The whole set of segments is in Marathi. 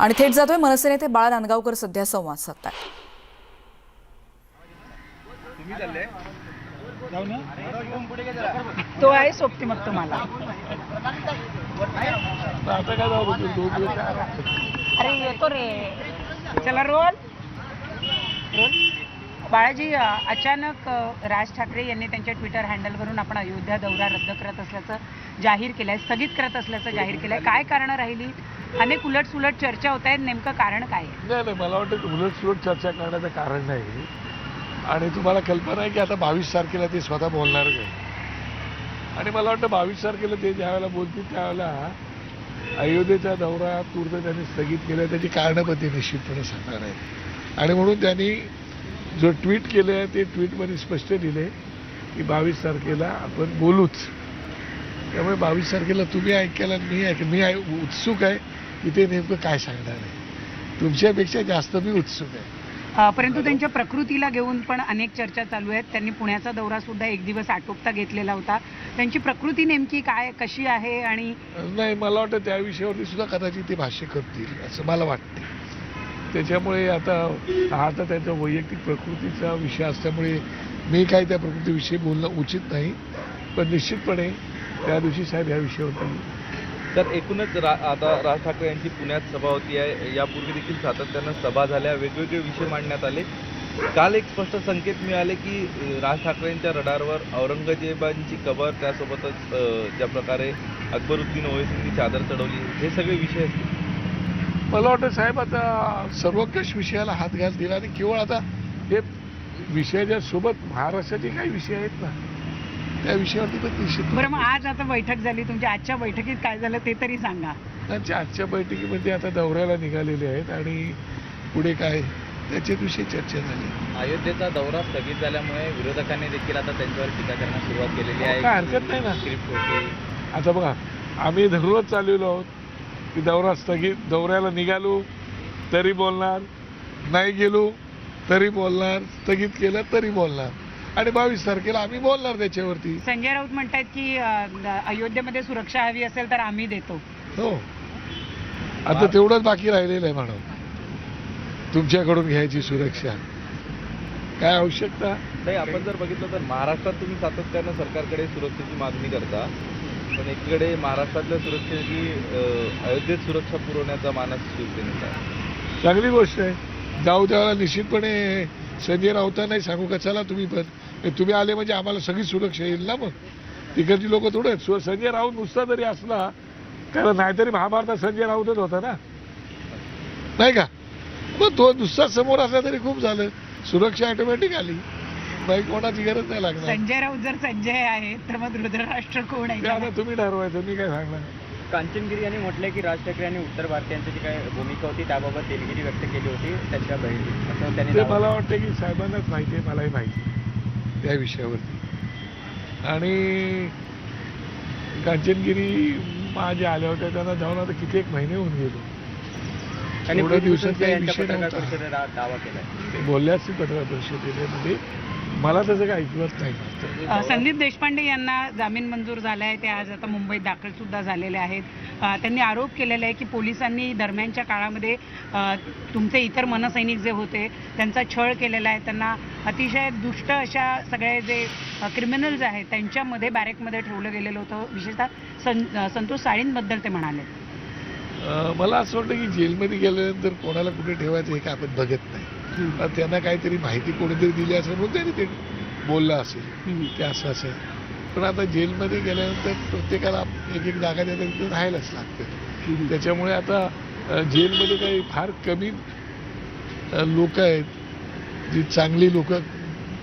आणि थेट जातोय मनसे नेते बाळा नांदगावकर सध्या संवाद साधताय। तो आहे सोबती मग तुम्हाला अरे येतो रे चला रोल रोल बाळाजी अचानक राज ठाकरे यांनी त्यांच्या ट्विटर हँडलवरून आपण अयोध्या दौरा रद्द करत असल्याचं जाहीर केलंय, स्थगित करत असल्याचं जाहीर केलंय। काय कारण राहिली? अनेक उलटसुलट चर्चा होत आहेत, नेमकं कारण काय आहे? नाही, मला वाटतं उलटसुलट चर्चा करण्याचं कारण नाही। आणि तुम्हाला कल्पना आहे की आता 22 तारखेला ते स्वतः बोलणार आहे आणि मला वाटतं 22 तारखेला ते ज्यावेळेला बोलतील त्यावेळेला अयोध्येचा दौरा तूर्त त्यांनी स्थगित केला, त्याची कारणं पण ते निश्चितपणे सांगणार आहेत। आणि म्हणून त्यांनी जो ट्विट केलं आहे ते ट्विटमध्ये स्पष्ट दिले की 22 तारखेला आपण बोलूच। त्यामुळे 22 तारखेला तुम्ही ऐकायला मी उत्सुक आहे की ते नेमकं काय सांगणार आहे। तुमच्यापेक्षा जास्त मी उत्सुक आहे। परंतु त्यांच्या प्रकृतीला घेऊन पण अनेक चर्चा चालू आहेत। त्यांनी पुण्याचा दौरा सुद्धा एक दिवस आटोपता घेतलेला होता। त्यांची प्रकृती नेमकी काय कशी आहे? आणि नाही, मला वाटतं त्या विषयावरती सुद्धा कदाचित ते भाष्य करतील असं मला वाटते। त्याच्यामुळे आता हा तर त्यांच्या वैयक्तिक प्रकृतीचा विषय असल्यामुळे मी काय त्या प्रकृतीविषयी बोलणं उचित नाही, पण निश्चितपणे त्या दिवशी साहेब या विषयावरती। तर एकूणच आता राज ठाकरे यांची पुण्यात सभा होती आहे, यापूर्वी देखील सातत्यानं सभा झाल्या, वेगवेगळे विषय मांडण्यात आले। काल एक स्पष्ट संकेत मिळाले की राज ठाकरेंच्या रडारवर औरंगजेबांची कबर, त्यासोबतच ज्या प्रकारे अकबरुद्दीन ओवैसींनी चादर चढवली, हे सगळे विषय असतील। मला वाटतं साहेब आता सर्वंकष विषयाला हात घाल दिला आणि केवळ आता हे विषयाच्या सोबत महाराष्ट्राचे काही विषय आहेत ना, त्या विषयावरती पण निश्चित। बरं, मग आज आता बैठक झाली, तुमच्या आजच्या बैठकीत काय झालं ते तरी सांगा। त्यांच्या आजच्या बैठकीमध्ये आता दौऱ्याला निघालेले आहेत आणि पुढे काय त्याच्याविषयी चर्चा झाली। अयोध्येचा दौरा स्थगित झाल्यामुळे विरोधकांनी देखील आता त्यांच्यावर टीका करण्यास सुरुवात केलेली आहे। काय हरकत नाही ना। स्क्रिप्ट होती आता बघा, आम्ही धरूनच चाललेलो आहोत की दौरा स्थगित, दौऱ्याला निघालो तरी बोलणार, नाही गेलो तरी बोलणार, स्थगित केलं तरी बोलणार आणि 22 तारखेला आम्ही बोलणार त्याच्यावरती। संजय राऊत म्हणतात की अयोध्येमध्ये सुरक्षा हवी असेल तर आम्ही देतो। हो, आता तेवढंच बाकी राहिलेलं आहे म्हणून तुमच्याकडून घ्यायची सुरक्षा, काय आवश्यकता नाही। आपण जर बघितलं तर महाराष्ट्रात तुम्ही सातत्यानं सरकारकडे सुरक्षेची मागणी करता, पण एकीकडे महाराष्ट्रातल्या सुरक्षेची अयोध्येत सुरक्षा पुरवण्याचा मानस शिवसेनेचा आहे। चांगली गोष्ट आहे। जाऊ द्यायला निश्चितपणे संजय राऊतांनाही सांगू का चला तुम्ही पण, तुम्ही आले म्हणजे आम्हाला सगळी सुरक्षा येईल ना। मग तिकडची लोक थोडे संजय राऊत नुसता जरी असला, कारण नाहीतरी महाभारतात संजय राऊतच होता ना, नाही का? मग तो नुसता समोर असला तरी खूप झालं, सुरक्षा ऑटोमॅटिक आली, बाई कोणाची गरज नाही लागणार। संजय राऊत जर संजय आहे तर मग रुद्रराष्ट्र कोण आहे? आता तुम्ही ठरवायचं, मी काय सांगणार। कांचनगिरी यांनी म्हटलंय की राज ठाकरे यांनी उत्तर भारतीयांची जी काय भूमिका होती त्याबाबत दिलगिरी व्यक्त केली होती त्यांच्या बैठकीत, असं त्यांनी ते मला वाटतं की साहेबांनाच माहिती आहे, मलाही माहिती आहे त्या विषयावरती। आणि कांचनगिरी माझ्या आल्या होत्या, त्यांना जाऊन आता किती एक महिने होऊन गेलो, थोड्या दिवसात काही विषय नव्हता। दावा केलाय ते बोलले असतील पत्रकार परिषदेमध्ये, मला तसं काही ऐकवत नाही। संदीप देशपांडे यांना जामीन मंजूर झाला आहे, ते आज आता मुंबईत दाखल सुद्धा झालेले आहेत। त्यांनी आरोप केलेला आहे की पोलिसांनी दरम्यानच्या काळामध्ये तुमचे इतर मनसैनिक जे होते त्यांचा छळ केलेला आहे, त्यांना अतिशय दुष्ट अशा सगळे जे क्रिमिनल्स आहेत त्यांच्यामध्ये बॅरेकमध्ये ठेवलं गेलेलं होतं। विशेषतः संतोष साळींबद्दल ते म्हणाले। मला असं वाटतं की जेलमध्ये गेल्यानंतर कोणाला कुठे ठेवायचं हे काय आपण बघत नाही। त्यांना काहीतरी माहिती कोणीतरी दिली असेल म्हणून त्यांनी ते बोललं असेल ते असं असेल, पण आता जेलमध्ये गेल्यानंतर प्रत्येकाला एक एक जागा त्या तिथे राहायलाच लागतं। त्याच्यामुळे आता जेलमध्ये काही फार कमी लोक आहेत जी चांगली लोक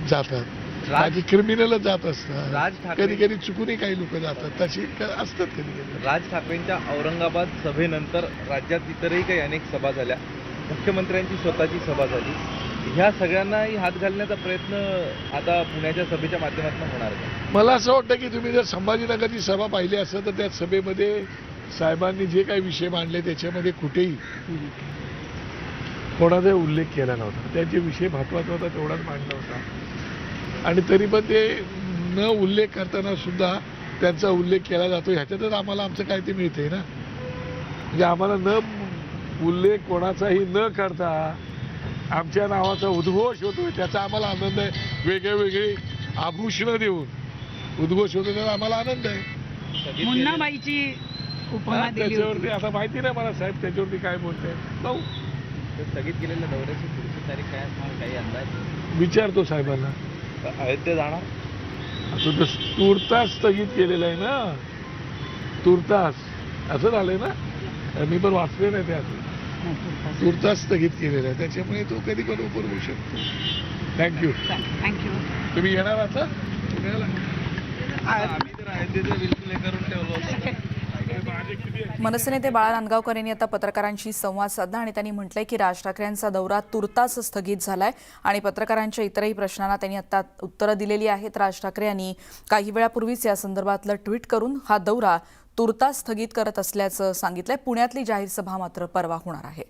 जातात, बाकी क्रिमिनलच जात असतात, कधी कधी चुकूनही काही लोक जातात, तशी असतात कधी कधी। राज ठाकरेंच्या औरंगाबाद सभेनंतर राज्यात इतरही काही अनेक सभा झाल्या, मुख्यमंत्र्यांची स्वतःची सभा झाली, ह्या सगळ्यांनाही हात घालण्याचा प्रयत्न आता पुण्याच्या सभेच्या माध्यमातून होणार आहे। मला असं वाटतं की तुम्ही जर संभाजीनगरची सभा पाहिली असेल तर त्या सभेमध्ये साहेबांनी जे काही विषय मांडले त्याच्यामध्ये कुठेही कोणाचा उल्लेख केला नव्हता। त्यांचे विषय महत्त्वाचा होता तेवढाच मांडला होता आणि तरी पण ते न उल्लेख करताना सुद्धा त्यांचा उल्लेख केला जातो, ह्याच्यातच आम्हाला आमचं काय ते मिळतंय ना। म्हणजे आम्हाला न उल्लेख कोणाचाही न करता आमच्या नावाचा उद्घोष होतोय, त्याचा आम्हाला आनंद आहे. वेगळे वेगळे आभूषणं देऊन उद्घोष होतो त्याचा आम्हाला आनंद आहे. मुन्नाबाईची उपमा दिली होती. त्याच्यावरती आता माहिती नाही मला साहेब त्याच्यावरती काय बोलताय. पाहू, स्थगित केलेल्या दौऱ्याची पुढची तारीख काय असणार, काही अंदाज? विचारतो साहेबांना. अयोध्ये जाणार? आता तर तूर्तास स्थगित केलेलं आहे ना, तूर्तास असं झालंय ना, मी पण वाचले नाही ते असं. तूर्तास स्थगित केलेलं आहे, त्याच्यामुळे तो कधी पण ओपन होऊ शकतो. थँक्यू. थँक्यू. तुम्ही येणार आता पुण्याला? आम्ही तर अयोध्येचं बिलकुल हे करून ठेवलं होतं. माझे किती आहे? मनसे नेते बाळा नांदगावकर यांनी आता पत्रकारांशी संवाद साधला आणि त्यांनी म्हटलंय की राज ठाकरे यांचा दौरा तुर्तास स्थगित झालाय आणि पत्रकारांच्या इतरही प्रश्नांना त्यांनी आता उत्तरं दिलेली आहेत. राज ठाकरे यांनी काही वेळापूर्वीच या संदर्भातलं ट्विट करून हा दौरा तुर्तास स्थगित करत असल्याचं सांगितलंय. पुण्यातली जाहीर सभा मात्र परवा होणार आहे.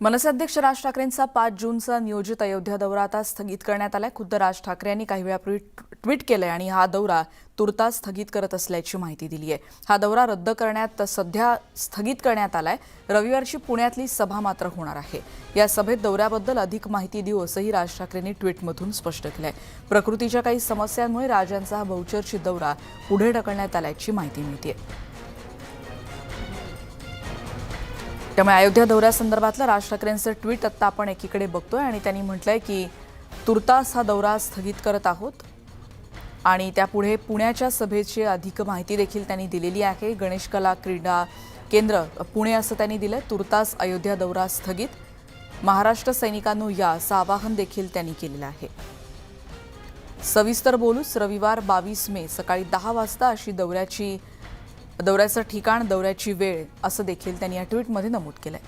मनसे अध्यक्ष राज ठाकरेंचा 5 जूनचा नियोजित अयोध्या दौरा आता स्थगित करण्यात आलाय. खुद्द राज ठाकरे यांनी काही वेळापूर्वी ट्विट केलंय आणि हा दौरा तुर्तास स्थगित करत असल्याची माहिती दिली आहे. हा दौरा रद्द करण्यात सध्या स्थगित करण्यात आलाय. रविवारची पुण्यातली सभा मात्र होणार आहे. या सभेत दौऱ्याबद्दल अधिक माहिती देऊ असंही राज ठाकरेंनी ट्विटमधून स्पष्ट केलंय. प्रकृतीच्या काही समस्यांमुळे राज यांचा हा बहुचर्चित दौरा पुढे ढकलण्यात आल्याची माहिती मिळते. त्यामुळे अयोध्या दौऱ्यासंदर्भातलं राज ठाकरेंचं ट्विट आता आपण एकीकडे बघतोय आणि त्यांनी म्हटलंय की तुर्तास हा दौरा स्थगित करत आहोत आणि त्यापुढे पुण्याच्या सभेची अधिक माहिती देखील त्यांनी दिलेली आहे. गणेश कला क्रीडा केंद्र पुणे असं त्यांनी दिलंय. तुर्तास अयोध्या दौरा स्थगित, महाराष्ट्र सैनिकांनो या असं आवाहन देखील त्यांनी केलेलं आहे. सविस्तर बोलूच रविवार 22 मे सकाळी 10 वाजता अशी दौऱ्याचं ठिकाण, दौऱ्याची वेळ असं देखील त्यांनी या ट्विटमध्ये नमूद केलंय.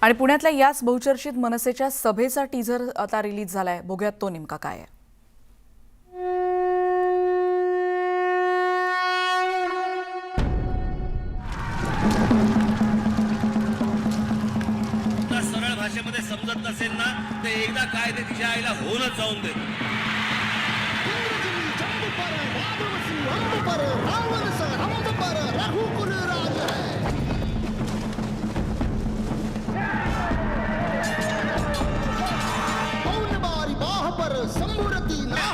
आणि पुण्यातल्या याच बहुचर्चित मनसेच्या सभेचा टीझर आता रिलीज झालाय. बघूयात तो नेमका काय आहे. सरळ भाषेमध्ये समजत नसेल ना ते एकदा काय ते तिच्या आईला होऊनच जाऊन दे.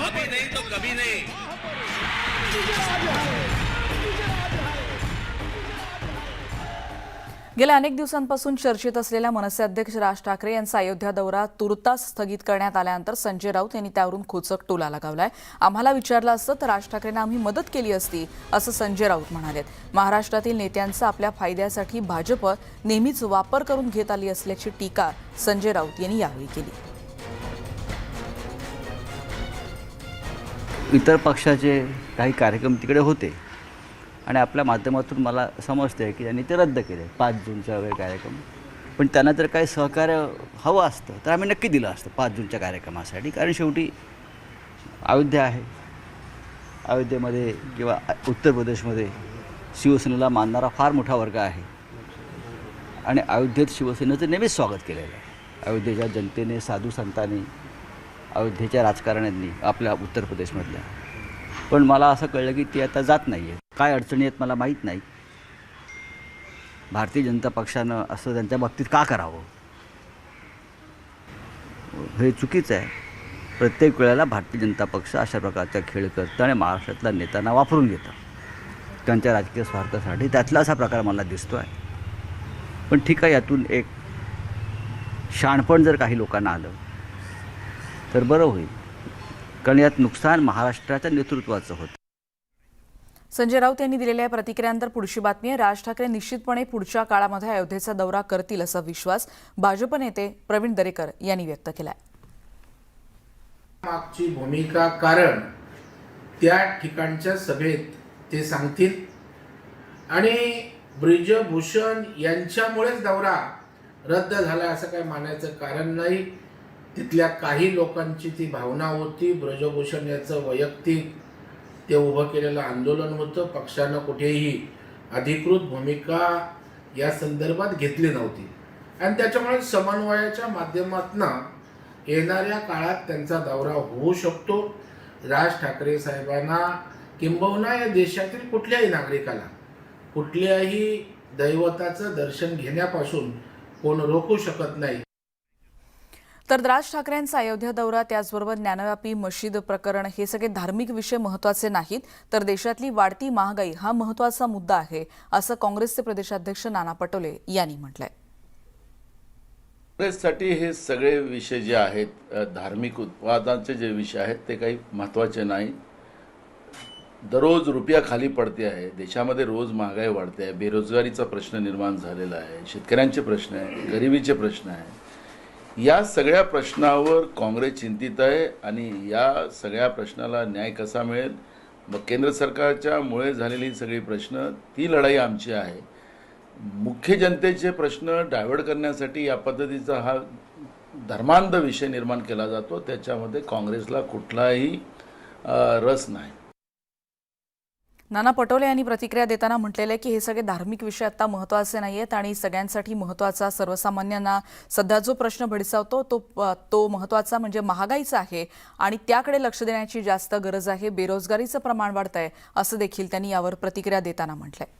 अभी नहीं तो कभी नहीं. गेल्या अनेक दिवसांपासून चर्चेत असलेल्या मनसे अध्यक्ष राज ठाकरे यांचा अयोध्या दौरा तुर्तास स्थगित करण्यात आल्यानंतर संजय राऊत यांनी त्यावरून खोचक टोला लगावलाय. आम्हाला विचारलं असतं तर राज ठाकरेंना आम्ही मदत केली असती असं संजय राऊत म्हणालेत. महाराष्ट्रातील नेत्यांचा आपल्या फायद्यासाठी भाजप नेहमीच वापर करून घेत आली असल्याची टीका संजय राऊत यांनी यावेळी केली. इतर पक्षाचे काही कार्यक्रम तिकडे होते आणि आपल्या माध्यमातून मला समजते की त्यांनी ते रद्द केले 5 जूनच्या वगैरे कार्यक्रम. पण त्यांना जर काही सहकार्य हवं असतं तर आम्ही नक्की दिलं असतं 5 जूनच्या कार्यक्रमासाठी. कारण शेवटी अयोध्या आहे. अयोध्येमध्ये किंवा उत्तर प्रदेशमध्ये शिवसेनेला मानणारा फार मोठा वर्ग आहे आणि अयोध्येत शिवसेनेचं नेहमीच स्वागत केलेलं आहे. अयोध्येच्या जनतेने, साधू संतांनी, अयोध्येच्या राजकारण्यांनी आपल्या उत्तर प्रदेशमधल्या. पण मला असं कळलं की ती आता जात नाही आहे. काय अडचणी आहेत मला माहीत नाही. भारतीय जनता पक्षानं असं त्यांच्या बाबतीत का करावं हे चुकीचं आहे. प्रत्येक वेळेला भारतीय जनता पक्ष अशा प्रकारचा खेळ करतं आणि महाराष्ट्रातल्या नेत्यांना वापरून घेतं त्यांच्या राजकीय स्वार्थासाठी. त्यातला असा प्रकार मला दिसतो आहे. पण ठीक आहे, यातून एक शहाणपण जर काही लोकांना आलं तर बरं होईल, कारण यात नुकसान महाराष्ट्राच्या नेतृत्वाचं होतं. संजय राऊत यांनी दिलेल्या प्रतिक्रियांनंतर पुढची बातमी आहे. राज ठाकरे निश्चितपणे पुढच्या काळामध्ये अयोध्येचा दौरा करतील असा विश्वास भाजप नेते प्रवीण दरेकर यांनी व्यक्त केलाय. मागची भूमिका, कारण त्या ठिकाणच्या सभेत ते सांगतील आणि ब्रिजभूषण यांच्यामुळेच दौरा रद्द झाला असं काही मानायचं कारण नाही. तिथल्या काही लोकांची ती भावना होती. ब्रजभूषण याचं वैयक्तिक ते उभं केलेलं आंदोलन होतं. पक्षानं कुठेही अधिकृत भूमिका या संदर्भात घेतली नव्हती आणि त्याच्यामुळे समन्वयाच्या माध्यमातून येणाऱ्या काळात त्यांचा दौरा होऊ शकतो. राज ठाकरे साहेबांना किंबहुना या देशातील कुठल्याही नागरिकाला कुठल्याही दैवताचं दर्शन घेण्यापासून कोण रोखू शकत नाही. तर राज ठाकरेंचा अयोध्या दौरा, त्याचबरोबर ज्ञानव्यापी मशीद प्रकरण हे सगळे धार्मिक विषय महत्त्वाचे नाहीत, तर देशातली वाढती महागाई हा महत्त्वाचा मुद्दा आहे, असं काँग्रेसचे प्रदेशाध्यक्ष नाना पटोले यांनी म्हटलंय. काँग्रेससाठी हे सगळे विषय जे आहेत धार्मिक उत्पादनाचे जे विषय आहेत ते काही महत्त्वाचे नाही. दररोज रुपया खाली पडते आहे, देशामध्ये रोज महागाई वाढते आहे, बेरोजगारीचा प्रश्न निर्माण झालेला आहे, शेतकऱ्यांचे प्रश्न आहे, गरिबीचे प्रश्न आहे. या सगळ्या प्रश्नावर काँग्रेस चिंतित आहे आणि या सगळ्या प्रश्नाला न्याय कसा मिळेल, मग केंद्र सरकारच्या मुळे झालेली सगळी प्रश्न, ती लढाई आमची आहे. मुख्य जनतेचे प्रश्न डायव्हर्ट करण्यासाठी या पद्धतीचा हा धर्मांध विषय निर्माण केला जातो, त्याच्यामध्ये काँग्रेसला कुठलाही रस नाही. नाना पटोले यांनी प्रतिक्रिया देताना म्हटलेलं आहे की हे सगळे धार्मिक विषय आता महत्त्वाचे नाही आहेत आणि सगळ्यांसाठी महत्त्वाचा, सर्वसामान्यांना सध्या जो प्रश्न भेडसावतो तो महत्त्वाचा म्हणजे महागाईचा आहे आणि त्याकडे लक्ष देण्याची जास्त गरज आहे. बेरोजगारीचं प्रमाण वाढतंय असं देखील त्यांनी यावर प्रतिक्रिया देताना म्हटलंय.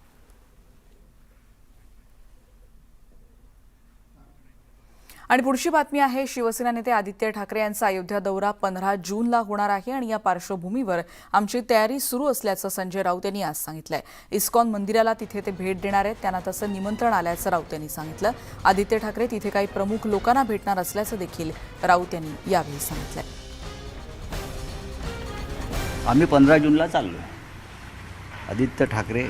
आणि पुढची बातमी आहे, शिवसेना नेते आदित्य ठाकरे यांचा अयोध्या दौरा 15 जूनला होणार आहे आणि या पार्श्वभूमीवर आमची तयारी सुरू असल्याचं संजय राऊत यांनी आज सांगितलंय. इस्कॉन मंदिराला तिथे ते भेट देणार आहेत, त्यांना तसं निमंत्रण आल्याचं राऊत यांनी सांगितलं. आदित्य ठाकरे तिथे काही प्रमुख लोकांना भेटणार असल्याचं देखील राऊत यांनी यावेळी सांगितलंय. आम्ही 15 जूनला चाललो. आदित्य ठाकरे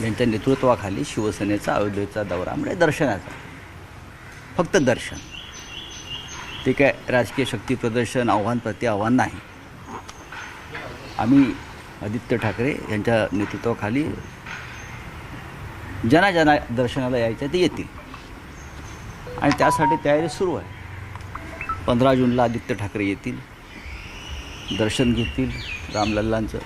यांच्या नेतृत्वाखाली शिवसेनेचा अयोध्येचा दौरा म्हणजे दर्शनाचा, फक्त दर्शन. ते काय राजकीय शक्ती प्रदर्शन, आव्हान प्रति आव्हान नाही. आम्ही आदित्य ठाकरे यांच्या नेतृत्वाखाली ज्यांना दर्शनाला यायचं ते येतील आणि त्यासाठी तयारी सुरू आहे. 15 जूनला आदित्य ठाकरे येतील, दर्शन घेतील रामलल्लांचं.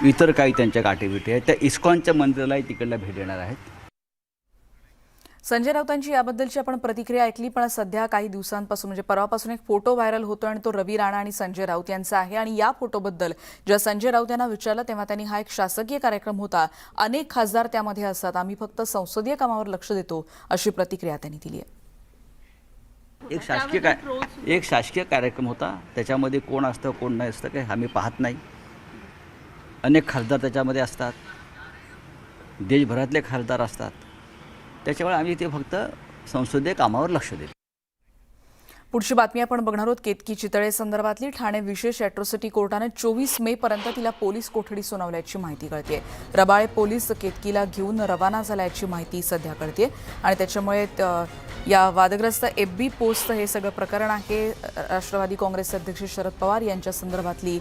इतर काही त्यांच्या गाठीभेटी आहेत, त्या इस्कॉनच्या मंदिरालाही तिकडला भेट देणार आहेत. संजय राऊतांची याबद्दलची आपण प्रतिक्रिया ऐकली, पण सध्या काही दिवसांपासून म्हणजे परवापासून एक फोटो व्हायरल होतो आणि तो रवी राणा आणि संजय राऊत यांचा आहे. आणि या फोटोबद्दल जेव्हा संजय राऊत यांना विचारलं तेव्हा त्यांनी हा एक शासकीय कार्यक्रम होता, अनेक खासदार त्यामध्ये असतात, आम्ही फक्त संसदीय कामावर लक्ष देतो, अशी प्रतिक्रिया त्यांनी दिली आहे. एक शासकीय कार्यक्रम होता, त्याच्यामध्ये कोण असतं कोण नाही असतं काही आम्ही पाहत नाही. अनेक खासदार त्याच्यामध्ये असतात, देशभरातले खासदार असतात, त्याच्यामुळे आम्ही ते फक्त संसदीय कामावर लक्ष देतो. पुढची बातमी आपण बघणार आहोत. केतकी चितळे संदर्भातली ठाणे विशेष ॲट्रॉसिटी कोर्टाने 24 मे पर्यंत तिला पोलीस कोठडी सुनावल्याची माहिती कळते. रबाळे पोलीस केतकीला घेऊन रवाना झाल्याची माहिती सध्या कळते आणि त्याच्यामुळे या वादग्रस्त FB पोस्ट हे सगळं प्रकरण आहे. राष्ट्रवादी काँग्रेसचे अध्यक्ष शरद पवार यांच्या संदर्भातली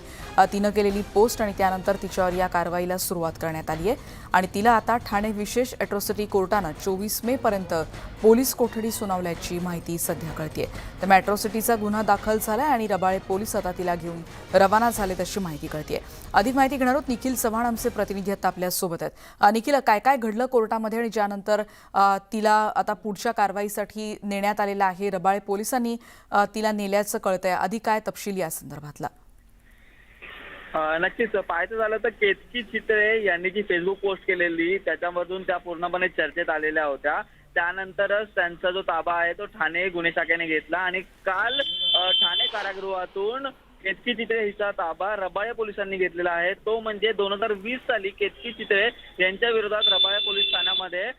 तिनं केलेली पोस्ट आणि त्यानंतर तिच्यावर या कारवाईला सुरुवात करण्यात आली आहे आणि तिला आता ठाणे विशेष ॲट्रॉसिटी कोर्टानं 24 मे पर्यंत पोलीस कोठडी सुनावल्याची माहिती सध्या कळते. तर ॲट्रॉसिटीचा गुन्हा दाखल झाला आणि रबाळे पोलीस आता तिला घेऊन रवाना झालेत अशी माहिती कळते. अधिक माहिती घेणार आहोत. निखिल चव्हाण आमचे प्रतिनिधी आता आपल्यासोबत आहेत. निखिल, काय काय घडलं कोर्टामध्ये आणि ज्यानंतर तिला आता पुढच्या कारवाईसाठी नेण्यात आलेलं आहे, रबाळे पोलिसांनी तिला नेल्याचं कळतंय, अधिक काय तपशील या संदर्भातला? नक्कीच पाहायचं झालं तर केतकी चितळे यांनी जी फेसबुक पोस्ट केलेली त्याच्यामधून त्या पूर्णपणे चर्चेत आलेल्या होत्या. त्यानंतरच त्यांचा जो ताबा आहे तो ठाणे गुन्हे शाखेने घेतला आणि काल ठाणे कारागृहातून केतकी चितळे हिचा ताबा रबाळे पोलिसांनी घेतलेला आहे. तो म्हणजे 2020 साली केतकी चितळे यांच्या विरोधात रबाळे पोलीस ठाण्यामध्ये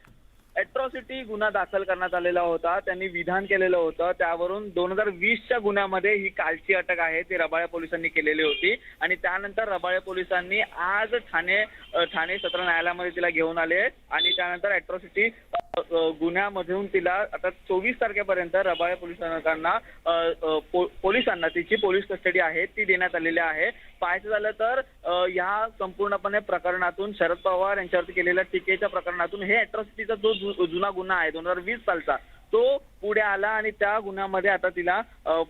ॲट्रॉसिटी गुन्हा दाखल करण्यात आलेला होता. त्यांनी विधान केलेलं होतं, त्यावरून 2020च्या गुन्ह्यामध्ये ही कालची अटक आहे ती रबाळे पोलिसांनी केलेली होती आणि त्यानंतर रबाळे पोलिसांनी आज ठाणे सत्र न्यायालयामध्ये तिला घेऊन आले आणि त्यानंतर ॲट्रॉसिटी गुन्ह्यामधून तिला आता 24 तारखेपर्यंत रबाळे पोलिसांना तिची पोलीस कस्टडी आहे ती देण्यात आलेली आहे. पाहायचं झालं तर या संपूर्णपणे प्रकरणातून शरद पवार यांच्यावरती केलेल्या टीकेच्या प्रकरणातून हे ॲट्रॉसिटीचा जो जुना गुन्हा आहे 2020 सालचा तो पुढे आला आणि त्या गुन्ह्यामध्ये आता तिला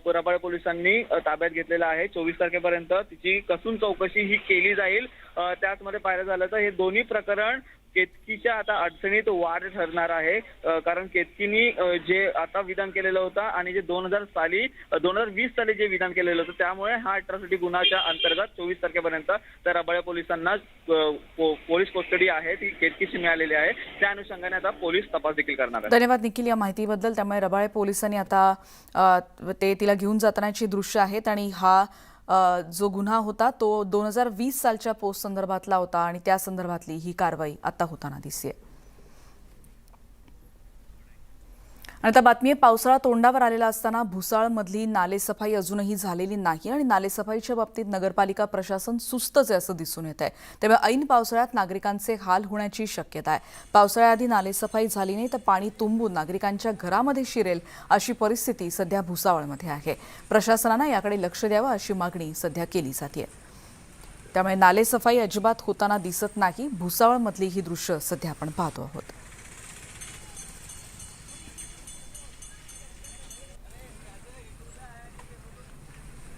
रबाळे पोलिसांनी ताब्यात घेतलेला आहे. 24 तारखेपर्यंत तिची कसून चौकशी ही केली जाईल. त्याचमध्ये पाहिलं झालं तर हे दोन्ही प्रकरण केतकीच्या आता अडचणीत वाढ ठरणार आहे, कारण केतकीनी जे आता विधान केलेलं होतं आणि जे 2020 साली जे विधान केलेलं होतं, त्यामुळे हा अट्रॉसिटी गुन्ह्याच्या अंतर्गत 24 तारखेपर्यंत तर रबाळे पोलिसांना पोलीस कोस्टडी आहे ती केतकीची मिळालेली आहे. त्या अनुषंगाने आता पोलीस तपास देखील करणार आहेत. धन्यवाद निखिल या माहितीबद्दल. त्यामुळे रबाळे पोलिसांनी आता ते तिला घेऊन जातानाची दृश्य आहेत आणि हा जो गुन्हा होता तो 2020 सालच्या पोस्ट संदर्भातला होता आणि त्या संदर्भातली ही कारवाई आता होताना दिसते. आणि आता बातमी आहे, पावसाळा तोंडावर आलेला असताना भुसावळमधली नालेसफाई अजूनही झालेली नाही आणि नालेसफाईच्या बाबतीत नगरपालिका प्रशासन सुस्तच आहे असं दिसून येत आहे. त्यामुळे ऐन पावसाळ्यात नागरिकांचे हाल होण्याची शक्यता आहे. पावसाळ्याआधी नालेसफाई झाली नाही तर पाणी तुंबून नागरिकांच्या घरामध्ये शिरेल अशी परिस्थिती सध्या भुसावळमध्ये आहे. प्रशासनानं याकडे लक्ष द्यावं अशी मागणी सध्या केली जाते. त्यामुळे नालेसफाई अजिबात होताना दिसत नाही. भुसावळमधली ही दृश्य सध्या आपण पाहतो आहोत.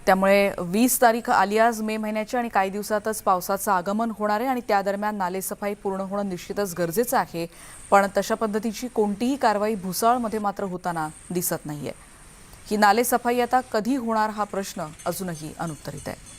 त्यामुळे 20 तारीख आली आज मे महिन्याची आणि काही दिवसातच पावसाचं आगमन होणार आहे आणि त्या दरम्यान नालेसफाई पूर्ण होणं निश्चितच गरजेचं आहे. पण तशा पद्धतीची कोणतीही कारवाई भुसावळमध्ये मात्र होताना दिसत नाहीये. ही नालेसफाई आता कधी होणार हा प्रश्न अजूनही अनुत्तरित आहे.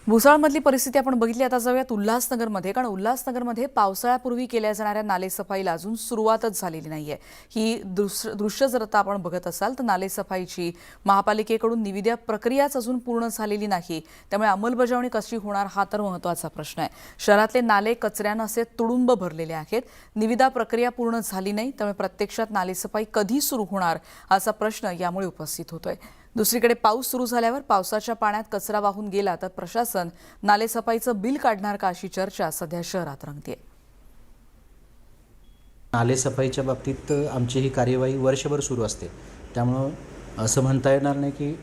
भुसावळमधली परिस्थिती आपण बघितली. आता जाऊयात उल्हासनगरमध्ये, कारण उल्हासनगरमध्ये पावसाळ्यापूर्वी केल्या जाणाऱ्या नालेसफाईला अजून सुरुवातच झालेली नाहीये. ही दृश्य जर आता आपण बघत असाल तर नालेसफाईची महापालिकेकडून निविदा प्रक्रियाच अजून पूर्ण झालेली नाही. त्यामुळे अंमलबजावणी कशी होणार हा तर महत्त्वाचा प्रश्न आहे. शहरातले नाले कचऱ्यानं असे तुडुंब भरलेले आहेत. निविदा प्रक्रिया पूर्ण झाली नाही, त्यामुळे प्रत्यक्षात नालेसफाई कधी सुरू होणार असा प्रश्न यामुळे उपस्थित होतोय. दुसरीकडे पाऊस सुरू झाल्यावर पावसाच्या पाण्यात कचरा वाहून गेला तर प्रशासन नालेसफाईचं बिल काढणार का अशी चर्चा सध्या शहरात रंगतेय. नालेसफाईच्या बाबतीत आमची ही कार्यवाही वर्षभर सुरू असते. त्यामुळं असं म्हणता येणार नाही की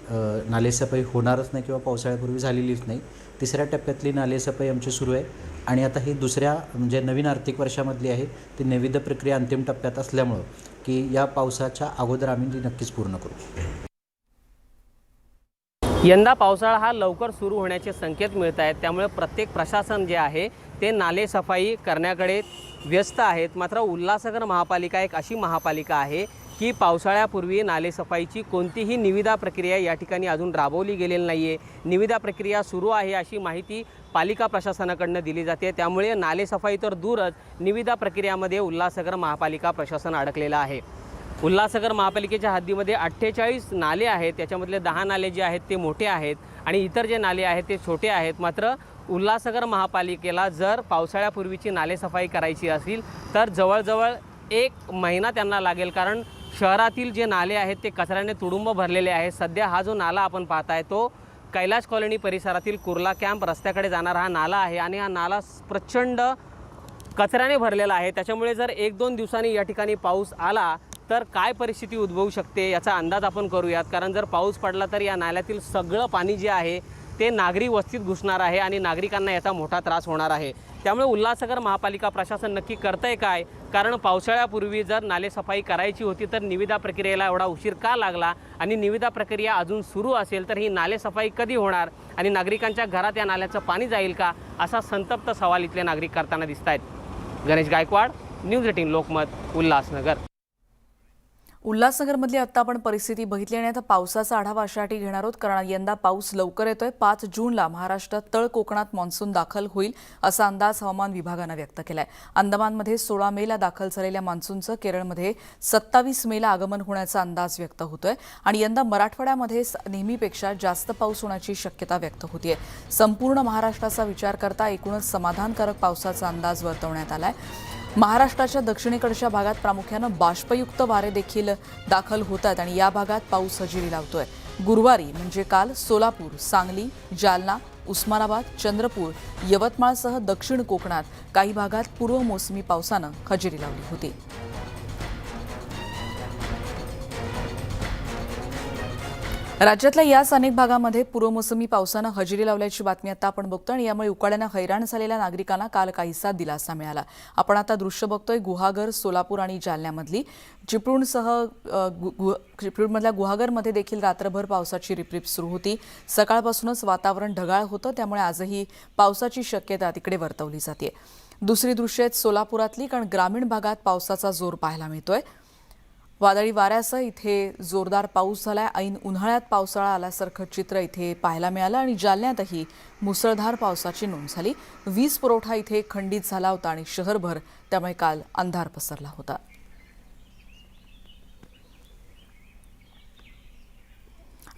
नालेसफाई होणारच नाही किंवा पावसाळ्यापूर्वी झालेलीच नाही. तिसऱ्या टप्प्यातली नालेसफाई आमची सुरू आहे आणि आता ही दुसऱ्या म्हणजे नवीन आर्थिक वर्षामधली आहे. ती निविदा प्रक्रिया अंतिम टप्प्यात असल्यामुळं की या पावसाच्या अगोदर आम्ही ती नक्कीच पूर्ण करू. यंदा पावसाळा हा लवकर सुरू होण्याचे संकेत मिळत आहेत. त्यामुळे प्रत्येक प्रशासन जे आहे ते नालेसफाई करण्याकडे व्यस्त आहेत. मात्र उल्हासनगर महापालिका एक अशी महापालिका आहे की पावसाळ्यापूर्वी नालेसफाईची कोणतीही निविदा प्रक्रिया या ठिकाणी अजून राबवली गेलेली नाही आहे. निविदा प्रक्रिया सुरू आहे अशी माहिती पालिका प्रशासनाकडून दिली जाते. त्यामुळे नालेसफाई तर दूरच निविदा प्रक्रियामध्ये उल्हासनगर महापालिका प्रशासन अडकलेलं आहे. उल्हासनगर महापालिकेच्या हद्दीमध्ये 48 नाले आहेत. त्याच्यामधले 10 नाले जे आहेत ते मोठे आहेत आणि इतर जे नाले आहेत ते छोटे आहेत. मात्र उल्हासनगर महापालिकेला जर पावसाळ्यापूर्वीची नालेसफाई करायची असेल तर जवळजवळ 1 महिना त्यांना लागेल. कारण शहरातील जे नाले आहेत ते कचऱ्याने तुडुंब भरलेले आहेत. सध्या हा जो नाला आपण पाहताय तो कैलाश कॉलनी परिसरातील कुर्ला कॅम्प रस्त्याकडे जाणारा हा नाला आहे आणि हा नाला प्रचंड कचऱ्याने भरलेला आहे. त्याच्यामुळे जर 1-2 दिवसांनी या ठिकाणी पाऊस आला तर काय परिस्थिती उद्भवू शकते याचा अंदाज आपण करूयात. कारण जर पाऊस पडला तर या नाल्यातील सगळं पाणी जे आहे ते नागरी वस्तीत घुसणार आहे आणि नागरिकांना याचा मोठा त्रास होणार आहे. त्यामुळे उल्हासनगर महापालिका प्रशासन नक्की करतंय काय? कारण पावसाळ्यापूर्वी जर नालेसफाई करायची होती तर निविदा प्रक्रियेला एवढा उशीर का लागला आणि निविदा प्रक्रिया अजून सुरू असेल तर ही नालेसफाई कधी होणार आणि नागरिकांच्या घरात या नाल्याचं पाणी जाईल का असा संतप्त सवाल इथले नागरिक करताना दिसत आहेत. गणेश गायकवाड, न्यूज 18 लोकमत, उल्हासनगर. उल्हासनगरमधली आता आपण परिस्थिती बघितली आणि आता पावसाचा आढावा अशासाठी घेणार आहोत कारण यंदा पाऊस लवकर येतोय. 5 जूनला महाराष्ट्रात तळ कोकणात मान्सून दाखल होईल असा अंदाज हवामान विभागानं व्यक्त केलाय. अंदमानमध्ये 16 मेला दाखल झालेल्या मान्सूनचं केरळमध्ये 27 मेला आगमन होण्याचा अंदाज व्यक्त होतोय आणि यंदा मराठवाड्यामध्ये नेहमीपेक्षा जास्त पाऊस होण्याची शक्यता व्यक्त होतीये. संपूर्ण महाराष्ट्राचा विचार करता एकूणच समाधानकारक पावसाचा अंदाज वर्तवण्यात आलाय. महाराष्ट्राच्या दक्षिणेकडच्या भागात प्रामुख्यानं बाष्पयुक्त वारे देखील दाखल होतात आणि या भागात पाऊस हजेरी लावतोय. गुरुवारी म्हणजे काल सोलापूर, सांगली, जालना, उस्मानाबाद, चंद्रपूर, यवतमाळसह दक्षिण कोकणात काही भागात पूर्व मोसमी पावसानं हजेरी लावली होती. राज्यातल्या याच अनेक भागामध्ये पूर्वमोसमी पावसानं हजेरी लावल्याची बातमी आता आपण बघतोय आणि यामुळे उकाड्यानं हैराण झालेल्या नागरिकांना काल काहीसा दिलासा मिळाला. आपण आता दृश्य बघतोय गुहागर, सोलापूर आणि जालन्यामधली. चिपळूणमधल्या गुहागरमध्ये देखील रात्रभर पावसाची रिपरिप सुरू होती. सकाळपासूनच वातावरण ढगाळ होतं, त्यामुळे आजही पावसाची शक्यता तिकडे वर्तवली जाते. दुसरी दृश्य आहेत सोलापुरातली, कारण ग्रामीण भागात पावसाचा जोर पाहायला मिळतोय. वादळी वाऱ्यासह इथे जोरदार पाऊस झालाय. ऐन उन्हाळ्यात पावसाळा आल्यासारखं चित्र इथे पाहायला मिळालं आणि जालन्यातही मुसळधार पावसाची नोंद झाली. वीज पुरवठा इथे खंडित झाला होता आणि शहरभर त्यामुळे काल अंधार पसरला होता.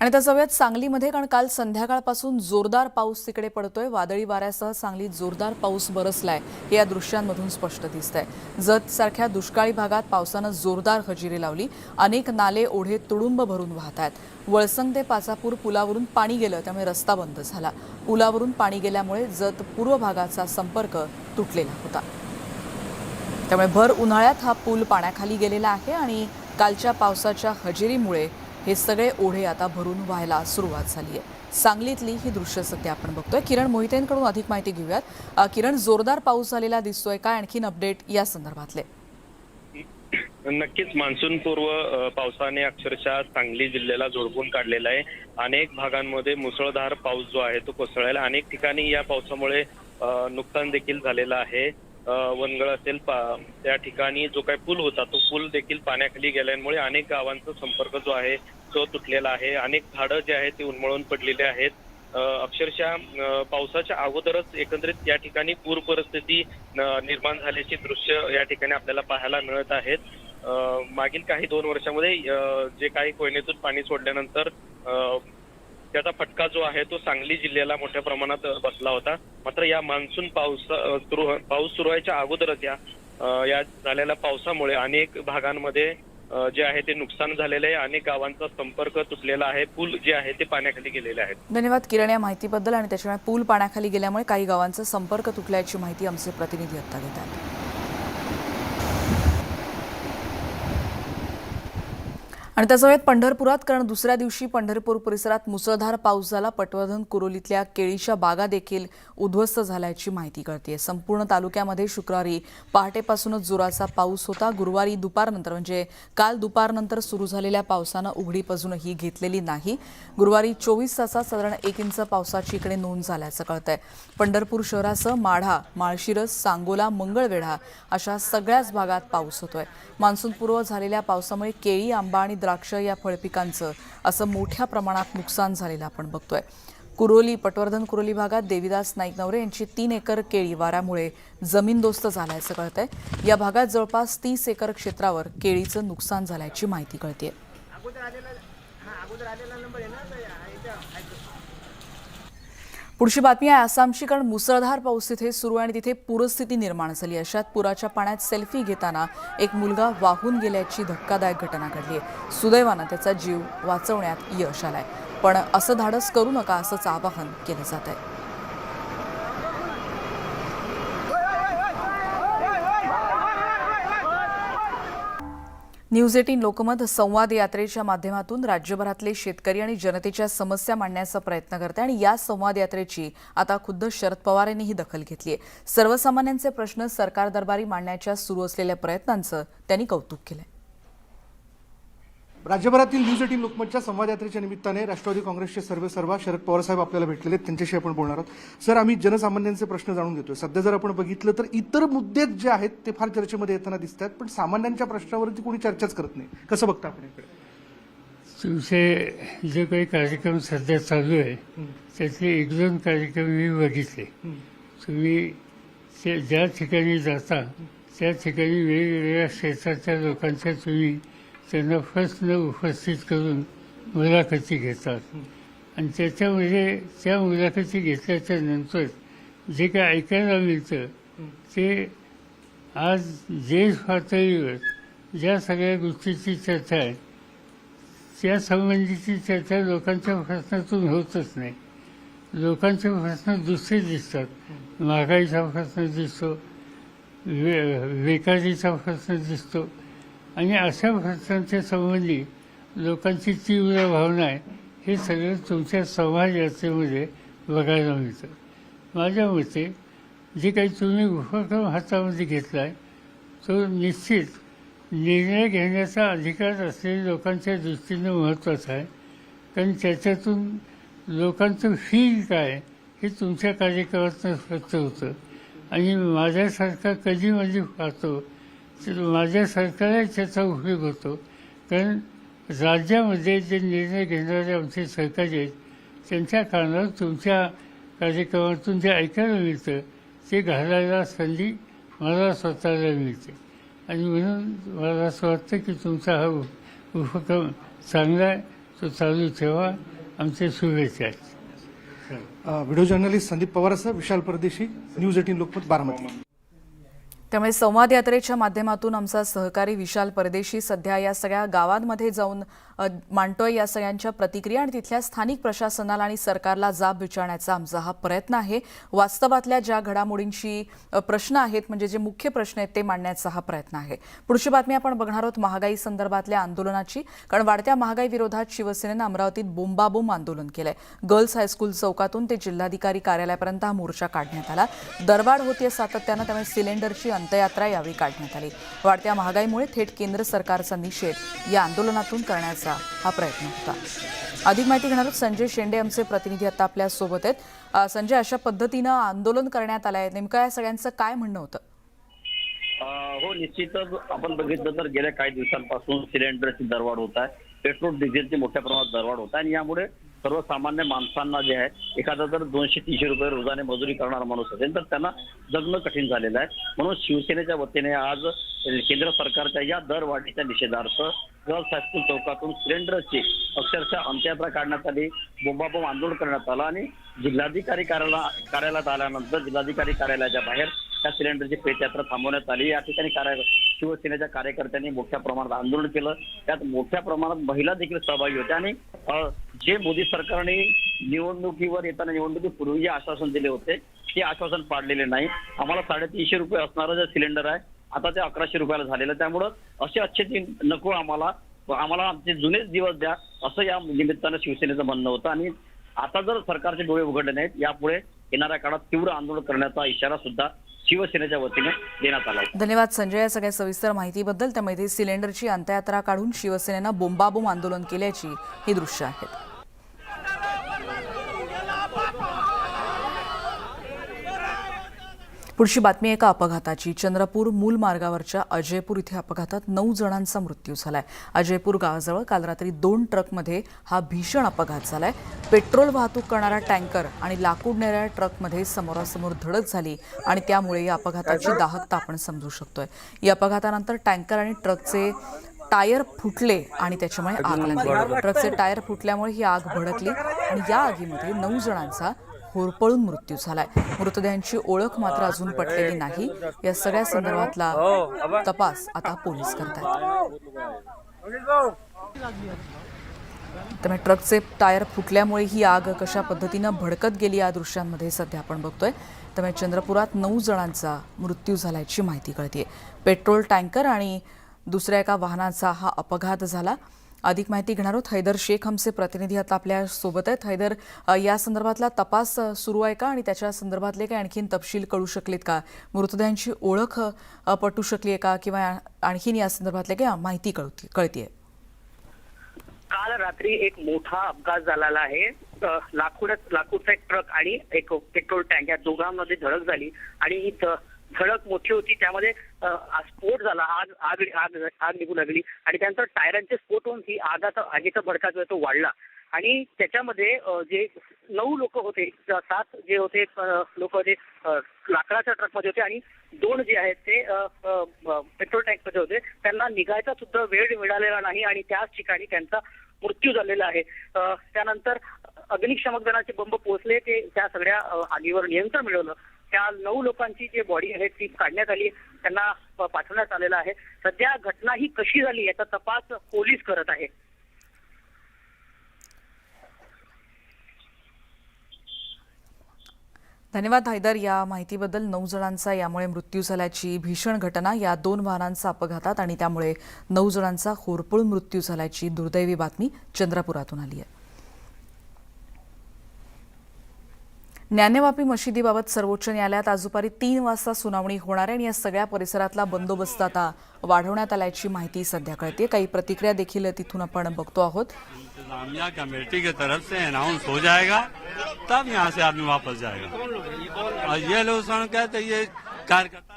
आणि त्या जाऊयात सांगलीमध्ये, कारण काल संध्याकाळपासून जोरदार पाऊस तिकडे पडतोय. वादळी वाऱ्यासह सांगलीत जोरदार पाऊस बरसलाय हे या दृश्यांमधून स्पष्ट दिसतंय. जतसारख्या दुष्काळी भागात पावसानं जोरदार हजेरी लावली. अनेक नाले ओढे तुडुंब भरून वाहत आहेत. वळसंग ते पाचापूर पुलावरून पाणी गेलं, त्यामुळे रस्ता बंद झाला. पुलावरून पाणी गेल्यामुळे जत पूर्व भागाचा संपर्क तुटलेला होता. त्यामुळे भर उन्हाळ्यात हा पूल पाण्याखाली गेलेला आहे आणि कालच्या पावसाच्या हजेरीमुळे हे सगळे ओढे आता भरून व्हायला सुरुवात झाली आहे. सांगलीतली ही दृश्य सध्या आपण बघतोय. किरण मोहितेंकडून अधिक माहिती घेऊयात. किरण, जोरदार पाऊस झालेला दिसतोय, काय आणखीन अपडेट या संदर्भातले? नक्कीच मान्सून पूर्व पावसाने अक्षरशः सांगली जिल्ह्याला झोडपून काढलेला आहे. अनेक भागांमध्ये मुसळधार पाऊस जो आहे तो कोसळलेला. अनेक ठिकाणी या पावसामुळे नुकसान देखील झालेलं आहे. वनगळ असेल त्या ठिकाणी जो काही पूल होता तो पूल देखील पाण्याखाली गेल्यामुळे अनेक गावांचा संपर्क जो आहे तो तुटलेला आहे. अनेक झाडं जे आहेत ते उन्मळून पडलेले आहेत. अक्षरशः पावसाच्या अगोदरच एकंदरीत या ठिकाणी पूर परिस्थिती निर्माण झाल्याची दृश्य या ठिकाणी आपल्याला पाहायला मिळत आहेत. मागील काही 2 वर्षामध्ये जे काही कोयनेतून पाणी सोडल्यानंतर त्याचा फटका जो आहे तो सांगली जिल्ह्याला मोठ्या प्रमाणात बसला होता. मात्र या मान्सून पाऊस सुरू व्हायच्या अगोदरच या झालेल्या पावसामुळे अनेक भागांमध्ये जे आहे ते नुकसान झालेलं आहे. अनेक गावांचा संपर्क तुटलेला आहे. पूल जे आहे ते पाण्याखाली गेलेले आहेत. धन्यवाद किरण या माहितीबद्दल. आणि त्याच्यामुळे पूल पाण्याखाली गेल्यामुळे काही गावांचा संपर्क तुटल्याची माहिती आमचे प्रतिनिधी आता देत आहेत. आणि त्यासोबत पंढरपुरात, कारण दुसऱ्या दिवशी पंढरपूर परिसरात मुसळधार पाऊस झाला. पटवर्धन कुरोलीतल्या केळीच्या बागा देखील उद्ध्वस्त झाल्याची माहिती कळते. संपूर्ण तालुक्यामध्ये शुक्रवारी पहाटेपासूनच जोराचा पाऊस होता. गुरुवारी दुपारनंतर, म्हणजे काल दुपारनंतर सुरू झालेल्या पावसानं उघडीप अजूनही घेतलेली नाही. गुरुवारी 24 तासात साधारण 1 इंच पावसाची इकडे नोंद झाल्याचं कळतंय. पंढरपूर शहरासह माढा, माळशिरस, सांगोला, मंगळवेढा अशा सगळ्याच भागात पाऊस होतोय. मान्सूनपूर्व झालेल्या पावसामुळे केळी, आंबा आणि द्राक्ष या फळपिकांचं असं मोठ्या प्रमाणात नुकसान झालेलं आपण बघतोय. कुरोली, पटवर्धन कुरोली भागात देवीदास नाईक नवरे यांची 3 एकर केळी वाऱ्यामुळे जमीनदोस्त झाल्याचं कळतंय. या भागात जवळपास 30 एकर क्षेत्रावर केळीचं नुकसान झाल्याची माहिती कळतेय. पुढची बातमी आहे आसामची, कारण मुसळधार पाऊस तिथे सुरू आहे आणि तिथे पूरस्थिती निर्माण झाली. अशात पुराच्या पाण्यात सेल्फी घेताना एक मुलगा वाहून गेल्याची धक्कादायक घटना घडली आहे. सुदैवानं त्याचा जीव वाचवण्यात यश आलंय, पण असं धाडस करू नका असंच आवाहन केलं जात आहे. न्यूज 18 लोकमत संवाद यात्रेच्या माध्यमातून राज्यभरातले शेतकरी आणि जनतेच्या समस्या मांडण्याचा प्रयत्न करते आणि या संवाद यात्रेची आता खुद्द शरद पवार यांनीही दखल घेतली आहे. सर्वसामान्यांचे प्रश्न सरकार दरबारी मांडण्याच्या सुरू असलेल्या प्रयत्नांचं त्यांनी कौतुक केलंय. राज्यभरातील न्यूज 18 लोकमतच्या संवाद यात्रेच्या निमित्ताने राष्ट्रवादी काँग्रेसचे सर्वेसर्वा शरद पवार साहेब आपल्याला भेटलेले आहेत. त्यांच्याशी आपण बोलणार आहोत. सर, आम्ही जनसामान्यांचे प्रश्न जाणून घेतोय. सध्या जर आपण बघितलं तर इतर मुद्दे जे आहेत ते फार चर्चेमध्ये येताना दिसत आहेत, पण सामान्यांच्या प्रश्नावरती कोणी चर्चाच करत नाही. कसं बघता आपण इकडे? तुमचे जे काही कार्यक्रम सध्या चालू आहे त्यातले 1-2 कार्यक्रम मी बघितले. तुम्ही ज्या ठिकाणी जाता त्या ठिकाणी वेगवेगळ्या क्षेत्राच्या लोकांच्या तुम्ही त्यांना प्रश्न उपस्थित करून मुलाखती घेतात आणि त्याच्यामध्ये त्या मुलाखती घेतल्याच्या नंतर जे काय ऐकायला मिळतं ते आज देश पातळीवर ज्या सगळ्या गोष्टीची चर्चा आहे त्या संबंधीची चर्चा लोकांच्या प्रश्नातून होतच नाही. लोकांचे प्रश्न दुसरे दिसतात. महागाईचा प्रश्न दिसतो, बेकारीचा प्रश्न दिसतो आणि अशा प्रश्नांच्या संबंधी लोकांची तीव्र भावना आहे हे सगळं तुमच्या समाज यात्रेमध्ये बघायला मिळतं. माझ्या मते जे काही तुम्ही उपक्रम हातामध्ये घेतला आहे तो निश्चित निर्णय घेण्याचा अधिकार असलेल्या लोकांच्या दृष्टीनं महत्त्वाचा आहे. कारण त्याच्यातून लोकांचं फील काय हे तुमच्या कार्यक्रमातून स्पष्ट होतं. आणि माझ्यासारखा कधी म्हणजे पाहतो तर माझ्यासारखाला त्याचा उपयोग होतो. कारण राज्यामध्ये जे निर्णय घेणारे आमचे सहकारी आहेत त्यांच्या कानावर तुमच्या कार्यक्रमातून जे ऐकायला मिळतं ते घालायला संधी मला स्वतःला मिळते. आणि म्हणून मला असं वाटतं की तुमचा हा उपक्रम चांगला आहे, तो चालू ठेवा. आमचे शुभेच्छा आहेत. व्हिडिओ जर्नलिस्ट संदीप पवारसह विशाल परदेशी, न्यूज 18 लोकमत, बारामती. त्यामुळे संवाद यात्रेच्या माध्यमातून आमचा सहकारी विशाल परदेशी सध्या या सगळ्या गावांमध्ये जाऊन मांडतोय या सगळ्यांच्या प्रतिक्रिया आणि तिथल्या स्थानिक प्रशासनाला आणि सरकारला जाब विचारण्याचा आमचा हा प्रयत्न आहे. वास्तवातल्या ज्या घडामोडींशी प्रश्न आहेत म्हणजे जे मुख्य प्रश्न आहेत ते मांडण्याचा हा प्रयत्न आहे. पुढची बातमी आपण बघणार आहोत महागाई संदर्भातल्या आंदोलनाची. कारण वाढत्या महागाई विरोधात शिवसेनेनं अमरावतीत बोंबाबोंब आंदोलन केलंय. गर्ल्स हायस्कूल चौकातून ते जिल्हाधिकारी कार्यालयापर्यंत हा मोर्चा काढण्यात आला. दरवाढ होतीये सातत्यानं, त्यामुळे सिलेंडरची अंत्ययात्रा यावेळी काढण्यात आली. वाढत्या महागाईमुळे थेट केंद्र सरकारचा निषेध या आंदोलनातून करण्याचा हा प्रयत्न होता. अधिक माहिती घेणार संजय शेंडे आमचे प्रतिनिधी आता आपल्या सोबत आहेत. संजय, अशा पद्धतीनं आंदोलन करण्यात आलंय, नेमकं या सगळ्यांचं काय म्हणणं होतं? हो, निश्चितच आपण बघितलं तर गेल्या काही दिवसांपासून सिलेंडरची दरवाढ होत आहे, पेट्रोल डिझेलची मोठ्या प्रमाणात दरवाढ होत आहे आणि यामुळे सर्वसामान्य माणसांना जे आहे, एखादा जर 200-300 रुपये रोजाने मजुरी करणारा माणूस असेल तर त्यांना जगणं कठीण झालेलं आहे. म्हणून शिवसेनेच्या वतीने आज केंद्र सरकारच्या या दरवाढीच्या निषेधार्थ गर्ल्स हायस्कूल चौकातून सिलेंडरची अक्षरशः अंत्ययात्रा काढण्यात आली, बोंबाबोंब आंदोलन करण्यात आलं आणि जिल्हाधिकारी कार्यालयात आल्यानंतर जिल्हाधिकारी कार्यालयाच्या बाहेर त्या सिलेंडरची पेटयात्रा थांबवण्यात आली. या ठिकाणी शिवसेनेच्या कार्यकर्त्यांनी मोठ्या प्रमाणात आंदोलन केलं. त्यात मोठ्या प्रमाणात महिला देखील सहभागी होत्या आणि जे मोदी सरकारने निवडणुकीवर येताना निवडणुकीपूर्वी जे आश्वासन दिले होते ते आश्वासन पाळलेले नाही. आम्हाला 350 रुपये असणारं जे सिलेंडर आहे आता ते 1100 रुपयाला झालेलं, त्यामुळं असे अच्छे नको, आम्हाला आमचे जुनेच दिवस द्या असं या निमित्तानं शिवसेनेचं म्हणणं होतं. आणि आता जर सरकारचे डोळे उघडले नाहीत यापुढे येणाऱ्या काळात तीव्र आंदोलन करण्याचा इशारा सुद्धा शिवसेनेच्या वतीने देण्यात आला. धन्यवाद संजय या सगळ्या सविस्तर माहितीबद्दल. त्यामध्ये सिलेंडरची अंत्ययात्रा काढून शिवसेनेनं बोंबाबोंब आंदोलन केल्याची ही दृश्य आहेत. पुढची बातमी एका अपघाताची. चंद्रपूर मूल मार्गावरच्या अजयपूर इथे अपघातात 9 जणांचा मृत्यू झालाय. अजयपूर गावाजवळ काल रात्री 2 ट्रकमध्ये हा भीषण अपघात झालाय. पेट्रोल वाहतूक करणारा टँकर आणि लाकूड नेणाऱ्या ट्रकमध्ये समोरासमोर धडक झाली आणि त्यामुळे या अपघाताची दाहकता आपण समजू शकतोय. या अपघातानंतर टँकर आणि ट्रकचे टायर फुटले आणि त्याच्यामुळे आग लागली. ट्रकचे टायर फुटल्यामुळे ही आग भडकली आणि या आगीमध्ये 9 जणांचा होरपळून मृत्यू झालाय. मृतदेहांची ओळख मात्र अजून पटलेली नाही. या सगळ्या संदर्भातला तपास आता पोलीस करतायत. त्यामुळे ट्रकचे टायर फुटल्यामुळे ही आग कशा पद्धतीनं भडकत गेली या दृश्यांमध्ये सध्या आपण बघतोय. त्यामुळे चंद्रपुरात 9 जणांचा मृत्यू झाल्याची माहिती कळतेय. पेट्रोल टँकर आणि दुसऱ्या एका वाहनाचा हा अपघात झाला. अधिक माहिती घेणार आहोत. हैदर शेख आमचे प्रतिनिधी आता आपल्या सोबत आहेत. हैदर, या संदर्भातला तपास सुरू आहे का आणि त्याच्या संदर्भातले काही आणखीन तपशील कळू शकलेत का? मृतदेहांची ओळख पटू शकली आहे का किंवा आणखीन या संदर्भातले काही माहिती कळतीये? काल रात्री एक मोठा अपघात झालेला आहे. लाकूडचा एक ट्रक आणि एक पेट्रोल टँक या दोघांमध्ये धडक झाली आणि ही धडक मोठी होती. त्यामध्ये स्फोट झाला, आग निघू लागली आणि त्यानंतर टायरांचे स्फोट होऊन ही आगीचा भडका जो आहे तो वाढला आणि त्याच्यामध्ये जे 9 लोक होते, 7 जे होते लोक जे लाकडाच्या ट्रकमध्ये होते आणि 2 जे आहेत ते पेट्रोल टँकमध्ये होते, त्यांना निघायचा सुद्धा वेळ मिळालेला नाही आणि त्याच ठिकाणी त्यांचा मृत्यू झालेला आहे. त्यानंतर अग्निशमक दलाचे बंब पोहोचले, ते त्या सगळ्या आगीवर नियंत्रण मिळवलं. त्या 9 लोकांची जी बॉडी आहे ती काढण्यात आली, त्यांना पाठवण्यात आलेला आहे. सध्या घटना ही कशी झाली याचा तपास पोलीस करत आहे. धन्यवाद हैदर या माहितीबद्दल. 9 जणांचा यामुळे मृत्यू झाल्याची भीषण घटना, या 2 वाहनांचा अपघातात आणि त्यामुळे 9 जणांचा होरपळून मृत्यू झाल्याची दुर्दैवी बातमी चंद्रपुरातून आली आहे. ज्ञानवापी मशिदीबाबत सर्वोच्च न्यायालयात आज दुपारी 3 वाजता सुनावणी होणार आहे आणि या सगळ्या परिसरातला बंदोबस्त आता वाढवण्यात आल्याची माहिती सध्या कळते. काही प्रतिक्रिया देखील तिथून आपण बघतो आहोत. इंतजामिया कमेटी की तरफ से अनाउंस हो जाएगा तब यहाँ से आदमी वापस जाएगा और ये लोग कहते ये कार्यकर्ता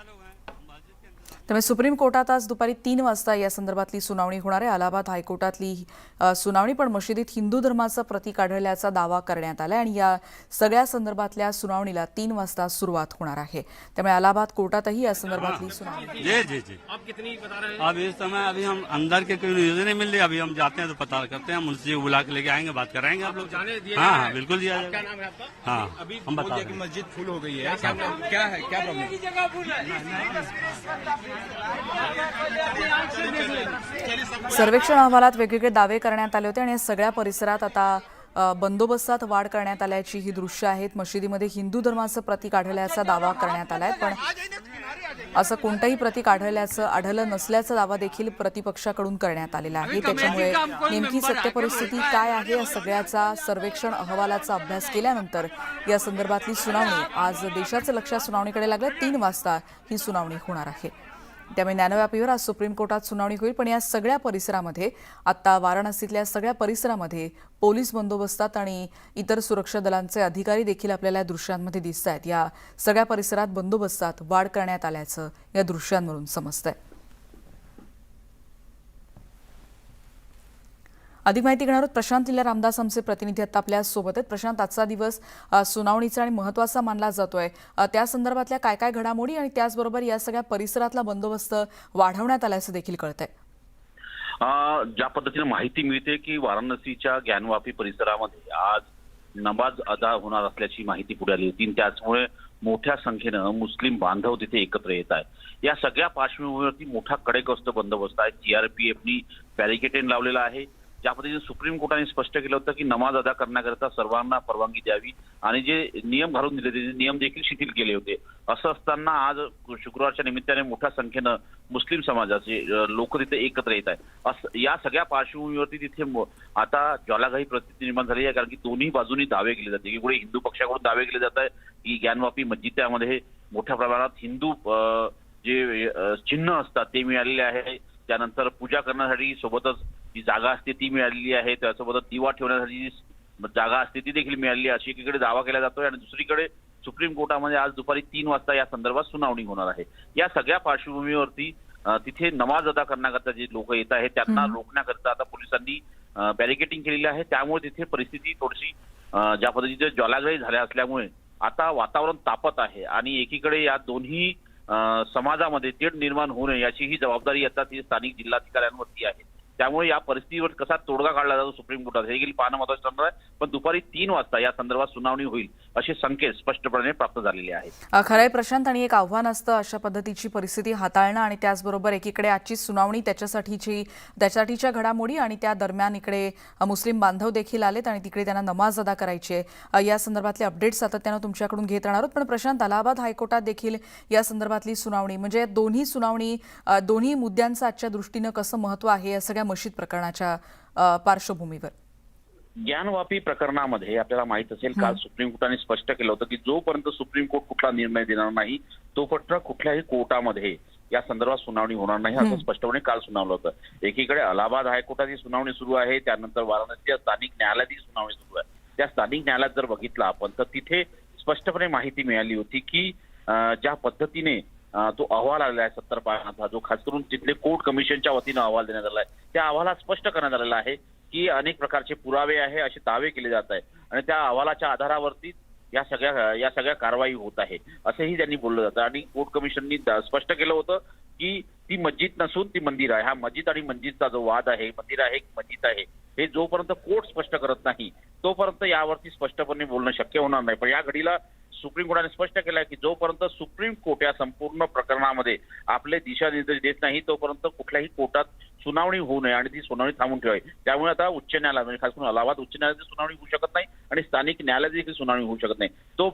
त्यामुळे सुप्रीम कोर्टात आज दुपारी 3 वाजता या संदर्भातली सुनावणी होणार आहे. अलाहाबाद हायकोर्टातली सुनावणी पण मशिदीत हिंदू धर्माचं प्रतीक आढळल्याचा दावा करण्यात आला आणि या सगळ्या संदर्भातल्या सुनावणीला 3 वाजता सुरुवात होणार आहे. त्यामुळे अलाहाबाद कोर्टातही या संदर्भातली सुनावणी. जी जी जी आप कितनी बता रहे हैं? अब इस समय अभी हम अंदर के कोई न्यूज नहीं मिल रही. अभी हम जाते हैं तो पता करते हैं, मुंशी को बुला के लेके आएंगे, बात कराएंगे आप लोग. हाँ हाँ बिल्कुल दिया जाएगा. क्या नाम है आपका? हाँ अभी हम बता रहे हैं. मस्जिद फुल हो गई है, क्या है, क्या प्रॉब्लम? सर्वेक्षण अहवालात वेगवेगळे दावे करण्यात आले होते आणि या सगळ्या परिसरात आता बंदोबस्तात वाढ करण्यात आल्याची ही दृश्य आहेत. मशिदीमध्ये हिंदू धर्माचं प्रतीक आढळल्याचा दावा करण्यात आलाय, पण असं कोणतंही प्रतीक आढळलं नसल्याचा दावा देखील प्रतिपक्षाकडून करण्यात आलेला आहे. त्याच्यामुळे नेमकी सत्य परिस्थिती काय आहे या सगळ्याचा सर्वेक्षण अहवालाचा अभ्यास केल्यानंतर या संदर्भातली सुनावणी आज देशाचं लक्ष सुनावणीकडे लागलं. 3 वाजता ही सुनावणी होणार आहे. त्यामुळे ज्ञानव्यापीवर आज सुप्रीम कोर्टात सुनावणी होईल. पण या सगळ्या परिसरामध्ये आता वाराणसीतल्या सगळ्या परिसरामध्ये पोलीस बंदोबस्तात आणि इतर सुरक्षा दलांचे अधिकारी देखील आपल्याला दृश्यांमध्ये दिसत आहेत. या सगळ्या परिसरात बंदोबस्तात वाढ करण्यात आल्याचं या दृश्यांवरून समजतंय. अधिक माहिती घेणार आहोत. प्रशांत लीला रामदास आमचे प्रतिनिधी आता आपल्या सोबत आहेत. प्रशांत, आजचा दिवस सुनावणीचा आणि महत्त्वाचा मानला जातोय. त्या संदर्भातल्या काय काय घडामोडी आणि त्याचबरोबर या सगळ्या परिसरातला बंदोबस्त वाढवण्यात आल्याचं देखील कळतंय. ज्या पद्धतीने माहिती मिळते की वाराणसीच्या ज्ञानवापी परिसरामध्ये आज नमाज अदा होणार असल्याची माहिती पुढे आली होती. त्याचमुळे मोठ्या संख्येनं मुस्लिम बांधव तिथे एकत्र येत आहेत. या सगळ्या पार्श्वभूमीवरती मोठा कडेकोस्त बंदोबस्त आहे. सीआरपीएफनी बॅरिकेडिंग लावलेला आहे. ज्या पद्धतीने सुप्रीम कोर्टाने स्पष्ट केलं होतं की नमाज अदा करण्याकरिता सर्वांना परवानगी द्यावी आणि जे नियम घालून दिले ते नियम देखील शिथिल केले होते. असं असताना आज शुक्रवारच्या निमित्ताने मोठ्या संख्येनं मुस्लिम समाजाचे लोक तिथे एकत्र येत आहेत. या सगळ्या पार्श्वभूमीवरती तिथे आता ज्वालाघाई परिस्थिती निर्माण झाली आहे. कारण की दोन्ही बाजूंनी दावे केले जाते. एकीकडे हिंदू पक्षाकडून दावे केले जात आहे की ज्ञानवापी मस्जिदमध्ये मोठ्या प्रमाणात हिंदू जे चिन्ह असतात ते मिळालेले आहे. त्यानंतर पूजा करण्यासाठी सोबतच जी जागा असते ती मिळालेली आहे. त्यासोबतच दिवा ठेवण्यासाठी जी जागा असते ती देखील मिळालेली आहे. अशी एकीकडे दावा केला जातोय आणि दुसरीकडे सुप्रीम कोर्टामध्ये आज दुपारी 3 वाजता या संदर्भात सुनावणी होणार आहे. या सगळ्या पार्श्वभूमीवरती तिथे नमाज अदा करण्याकरता जे लोक येत आहेत त्यांना रोखण्याकरता आता पोलिसांनी बॅरिकेडिंग केलेली आहे. त्यामुळे तिथे परिस्थिती थोडीशी ज्या पद्धतीचे ज्वालाघाई झाल्या असल्यामुळे आता वातावरण तापत आहे आणि एकीकडे या दोन्ही समाजामध्ये तेढ निर्माण होऊ नये याची ही जबाबदारी आता ती स्थानिक जिल्हाधिकाऱ्यांवरती आहे. त्यामुळे या परिस्थितीवर कसा तोडगा काढला जातो सुप्रीम कोर्टात हे देखील पाहणं महत्त्वाचं ठरणार आहे. पण दुपारी 3 वाजता या संदर्भात सुनावणी होईल असे संकेत स्पष्टपणे प्राप्त झालेले आहेत. खरंय प्रशांत, आणि एक आव्हान असतं अशा पद्धतीची परिस्थिती हाताळणं आणि त्याचबरोबर एकीकडे आजची सुनावणी त्याच्यासाठीच्या घडामोडी आणि त्या दरम्यान इकडे मुस्लिम बांधव देखील आलेत आणि तिकडे त्यांना नमाज अदा करायची आहे. या संदर्भातले अपडेट सातत्यानं तुमच्याकडून घेत राहणार आहोत. पण प्रशांत, अलाहाबाद हायकोर्टात देखील या संदर्भातली सुनावणी म्हणजे दोन्ही मुद्द्यांचं आजच्या दृष्टीनं कसं महत्त्व आहे या सगळ्या मशीद प्रकरणाच्या पार्श्वभूमीवर? ज्ञानवापी प्रकरणामध्ये आपल्याला माहित असेल काल सुप्रीम कोर्टाने स्पष्ट केलं होतं की जोपर्यंत सुप्रीम कोर्ट कुठला निर्णय देणार नाही तोपर्यंत कुठल्याही कोर्टामध्ये या संदर्भात सुनावणी होणार नाही असं स्पष्टपणे काल सुनावलं होतं. एकीकडे अलाहाबाद हायकोर्टाची सुनावणी सुरू आहे, त्यानंतर वाराणसीच्या स्थानिक न्यायालयाची सुनावणी सुरू आहे. त्या स्थानिक न्यायालयात जर बघितलं आपण तर तिथे स्पष्टपणे माहिती मिळाली होती की ज्या पद्धतीने तो अहवाल आलेला आहे 70 पानाचा, जो खास करून तिथले कोर्ट कमिशनच्या वतीनं अहवाल देण्यात आला आहे, त्या अहवालात स्पष्ट करण्यात आलेला आहे की अनेक प्रकारचे पुरावे आहे असे दावे केले जात आहे आणि त्या अहवालाच्या आधारावरती या सगळ्या कारवाई होत आहे असंही त्यांनी बोललं जातं. आणि कोर्ट कमिशननी स्पष्ट केलं होतं की ती मस्जिद नसून ती मंदिर आहे. हा मस्जिद आणि मस्जिदचा जो वाद आहे, मंदिर आहे मस्जिद आहे, हे जोपर्यंत कोर्ट स्पष्ट करत नाही तोपर्यंत यावरती स्पष्टपणे बोलणं शक्य होणार नाही. पण या घडीला सुप्रीम कोर्टाने स्पष्ट केलं की जोपर्यंत सुप्रीम कोर्ट या संपूर्ण प्रकरणामध्ये आपले दिशानिर्देश देत नाही तोपर्यंत कुठल्याही कोर्टात सुनावणी होऊ नये आणि ती सुनावणी थांबून ठेवावी. त्यामुळे आता उच्च न्यायालय म्हणजे खास करून अलाहाबाद उच्च न्यायालयाची सुनावणी होऊ शकत नाही आणि स्थानिक न्यायालयात देखील सुनावणी होऊ शकत नाही.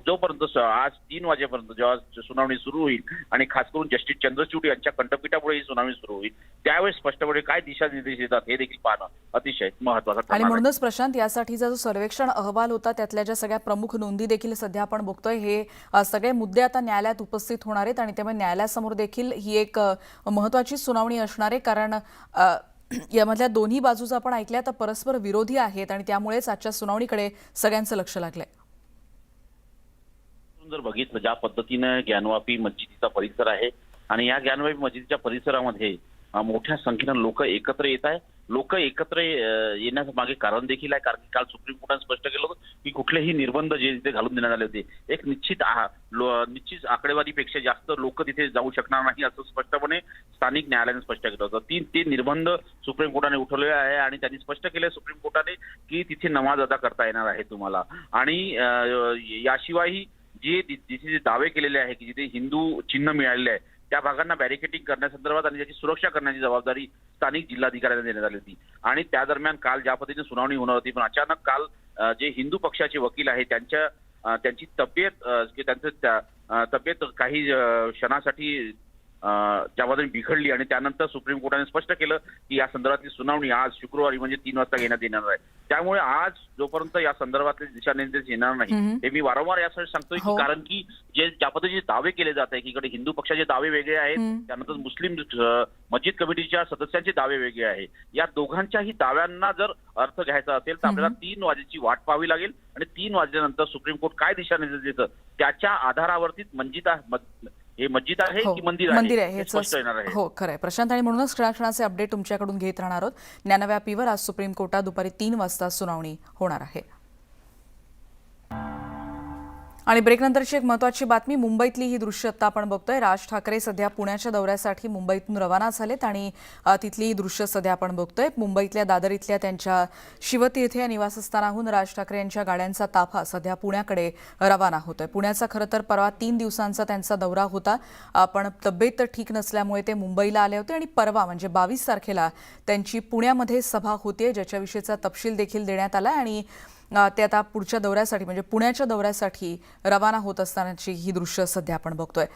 जोपर्यंत आज 3 वाजेपर्यंत जेव्हा सुनावणी सुरू होईल आणि खास करून जस्टिस चंद्रचूड यांच्या खंडपीठापुढे ही सुनावणी सुरू होईल, त्यावेळेस स्पष्टपणे काय दिशानिर्देश येतात हे देखील पाहणं अतिशय महत्त्वाचं आणि ठरणार आहे. म्हणूनच प्रशांत, यासाठीचा जो सर्वेक्षण अहवाल होता त्यातल्या ज्या सगळ्या प्रमुख नोंदी देखील सध्या आपण बघतोय, हे सगळे मुद्दे आता न्यायालयात उपस्थित होणार आहेत आणि त्यामुळे न्यायालयासमोर देखील ही एक महत्त्वाची सुनावणी असणार आहे. कारण यामधल्या दोन्ही बाजूज आपण ऐकल्या तर परस्पर विरोधी आहेत आणि त्यामुळेच आजच्या सुनावणीकडे सगळ्यांचं लक्ष लागलंय. जर बघितलं ज्या पद्धतीनं ज्ञानवापी मस्जिदीचा परिसर आहे आणि या ज्ञानवापी मस्जिदीच्या परिसरामध्ये मोठ्या संख्येनं लोक एकत्र येत आहे. लोक एकत्र येण्याचं मागे कारण देखील आहे, कारण की काल सुप्रीम कोर्टाने स्पष्ट केलं होतं की कुठलेही निर्बंध जे तिथे घालून देण्यात आले होते, एक निश्चित आकडेवारीपेक्षा जास्त लोक तिथे जाऊ शकणार नाही असं स्पष्टपणे स्थानिक न्यायालयाने स्पष्ट केलं होतं. ते निर्बंध सुप्रीम कोर्टाने उठवले आहे आणि त्यांनी स्पष्ट केलं सुप्रीम कोर्टाने की तिथे नमाज अदा करता येणार आहे तुम्हाला. आणि याशिवायही जिथे दावे केलेले आहे की जिथे हिंदू चिन्ह मिळालेले आहे त्या भागांना बॅरिकेडिंग करण्यासंदर्भात आणि त्याची सुरक्षा करण्याची जबाबदारी स्थानिक जिल्हाधिकाऱ्यांना देण्यात आली होती. आणि त्या दरम्यान काल ज्या पद्धतीने सुनावणी होणार होती, पण अचानक काल जे हिंदू पक्षाचे वकील आहेत त्यांची तब्येत काही क्षणासाठी त्यामध्ये बिघडली आणि त्यानंतर सुप्रीम कोर्टाने स्पष्ट केलं की या संदर्भातली सुनावणी आज शुक्रवारी म्हणजे 3 वाजता घेण्यात येणार आहे. त्यामुळे आज जोपर्यंत या संदर्भातले दिशानिर्देश येणार नाही, हे मी वारंवार यासाठी सांगतोय की कारण की ज्या पद्धतीचे दावे केले जात आहे, एकीकडे हिंदू पक्षाचे दावे वेगळे आहेत, त्यानंतर मुस्लिम मस्जिद कमिटीच्या सदस्यांचे दावे वेगळे आहेत. या दोघांच्याही दाव्यांना जर अर्थ घ्यायचा असेल तर आपल्याला 3 वाजेची वाट पाहावी लागेल आणि 3 वाजल्यानंतर सुप्रीम कोर्ट काय दिशानिर्देश देतं त्याच्या आधारावरतीच हे मस्जिद आहे की मंदिर आहे हे स्पष्ट येणार आहे. हो, खरंय प्रशांत, आणि म्हणूनच क्षणाक्षणाचे अपडेट तुमच्याकडून घेत राहणार आहोत. ज्ञानव्यापीवर आज सुप्रीम कोर्टात दुपारी 3 वाजता सुनावणी होणार आहे. आणि ब्रेकनंतरची एक महत्त्वाची बातमी, मुंबईतली ही दृश्य आता आपण बघतोय. राज ठाकरे सध्या पुण्याच्या दौऱ्यासाठी मुंबईतून रवाना झालेत आणि तिथली ही दृश्य सध्या आपण बघतोय. मुंबईतल्या दादर इथल्या त्यांच्या शिवतीर्थ या निवासस्थानाहून राज ठाकरे यांच्या गाड्यांचा ताफा सध्या पुण्याकडे रवाना होतोय. पुण्याचा खरं तर परवा 3 दिवसांचा त्यांचा दौरा होता, पण तब्येत ठीक नसल्यामुळे ते मुंबईला आले होते आणि परवा म्हणजे 22 तारखेला त्यांची पुण्यामध्ये सभा होतीये, ज्याच्याविषयीचा तपशील देखील देण्यात आला आणि ते आता पुढच्या दौऱ्यासाठी म्हणजे पुण्याच्या दौऱ्यासाठी रवाना होत असतानाची ही दृश्य सध्या आपण बघतोय.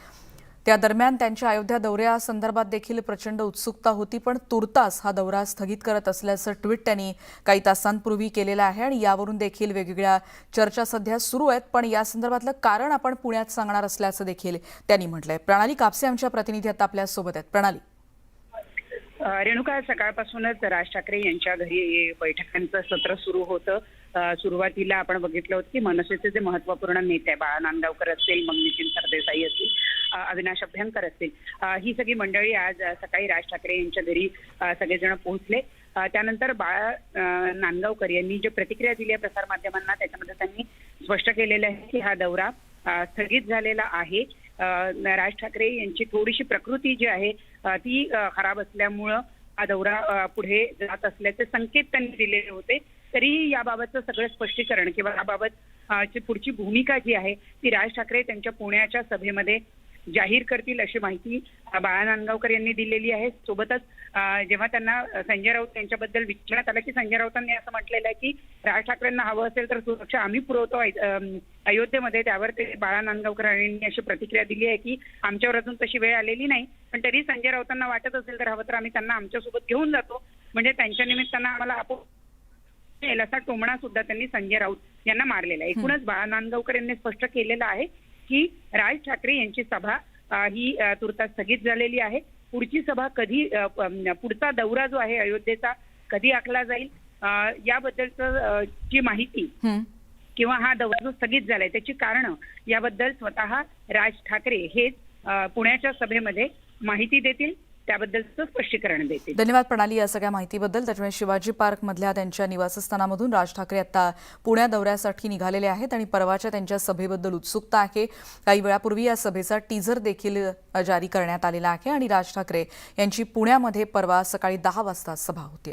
त्या दरम्यान त्यांच्या अयोध्या दौऱ्यासंदर्भात देखील प्रचंड उत्सुकता होती, पण तुर्तास हा दौरा स्थगित करत असल्याचं ट्विट त्यांनी काही तासांपूर्वी केलेलं आहे आणि यावरून देखील वेगवेगळ्या चर्चा सध्या सुरू आहेत. पण या संदर्भातलं कारण आपण पुण्यात सांगणार असल्याचं देखील त्यांनी म्हटलंय. प्रणाली कापसे आमच्या प्रतिनिधी आता आपल्यासोबत आहेत. प्रणाली. रेणुका, सकाळपासूनच राज ठाकरे यांच्या घरी बैठकांचं सत्र सुरू होतं. सुरुवातीला आपण बघितलं होतं की मनसेचे जे महत्वपूर्ण नेते बाळा नांदगावकर असतील, मग नितीन सरदेसाई असतील, अविनाश अभ्यंकर असतील, ही सगळी मंडळी आज सकाळी राज ठाकरे यांच्या घरी सगळेजण पोहोचले. त्यानंतर बाळा नांदगावकर यांनी जी प्रतिक्रिया दिली आहे प्रसारमाध्यमांना त्याच्यामध्ये त्यांनी स्पष्ट केलेलं आहे की हा दौरा स्थगित झालेला आहे. राज ठाकरे यांची थोडीशी प्रकृती जी आहे ती खराब असल्यामुळं हा दौरा पुढे जात असल्याचे संकेत त्यांनी दिलेले होते. तरी याबाबतचं सगळं स्पष्टीकरण किंवा याबाबत पुढची भूमिका जी आहे ती राज ठाकरे त्यांच्या पुण्याच्या सभेमध्ये जाहीर करतील अशी माहिती बाळा नांदगावकर यांनी दिलेली आहे. सोबतच जेव्हा त्यांना संजय राऊत यांच्याबद्दल विचारण्यात आलं की संजय राऊतांनी असं म्हटलेलं आहे की राज ठाकरेंना हवं असेल तर सुरक्षा आम्ही पुरवतो अयोध्येमध्ये, त्यावर ते बाळा नांदगावकर यांनी अशी प्रतिक्रिया दिली आहे की आमच्यावर अजून तशी वेळ आलेली नाही, पण तरी संजय राऊतांना वाटत असेल तर हवं तर आम्ही त्यांना आमच्यासोबत घेऊन जातो, म्हणजे त्यांच्या निमित्तानं आम्हाला आपोआप असा टोमणा सुद्धा त्यांनी संजय राऊत यांना मारलेला आहे. एकूणच बाळा नांदगावकर यांनी स्पष्ट केलेलं आहे की राज ठाकरे यांची सभा ही तुर्तास स्थगित झालेली आहे. पुढची सभा कधी, पुढचा दौरा जो आहे अयोध्येचा कधी आखला जाईल याबद्दलच ची माहिती किंवा हा दौरा जो स्थगित झालाय त्याची कारणं याबद्दल स्वतः राज ठाकरे हेच पुण्याच्या सभेमध्ये माहिती देतील, त्याबद्दलचं स्पष्टीकरण देतील. धन्यवाद प्रणाली या सगळ्या माहितीबद्दल. त्याच्यामुळे शिवाजी पार्क मधल्या त्यांच्या निवासस्थानामधून राज ठाकरे आता पुण्या दौऱ्यासाठी निघालेले आहेत आणि परवाच्या त्यांच्या सभेबद्दल उत्सुकता आहे. काही वेळापूर्वी या सभेचा टीझर देखील जारी करण्यात आलेला आहे आणि राज ठाकरे यांची पुण्यामध्ये परवा सकाळी 10 वाजता सभा होती.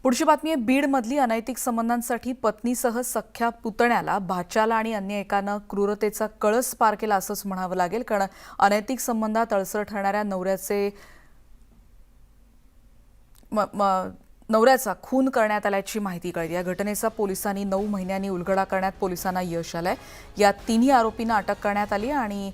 पुढची बातमी आहे बीडमधली. अनैतिक संबंधांसाठी पत्नीसह सख्ख्या पुतण्याला, भाच्याला आणि अन्य एकानं क्रूरतेचा कळस पार केला असंच म्हणावं लागेल, कारण अनैतिक संबंधात अळसर ठरणाऱ्या नवऱ्याचे नवऱ्याचा खून करण्यात आल्याची माहिती कळली. या घटनेचा पोलिसांनी 9 महिन्यांनी उलगडा करण्यात पोलिसांना यश आलंय. या तिन्ही आरोपींना अटक करण्यात आली आणि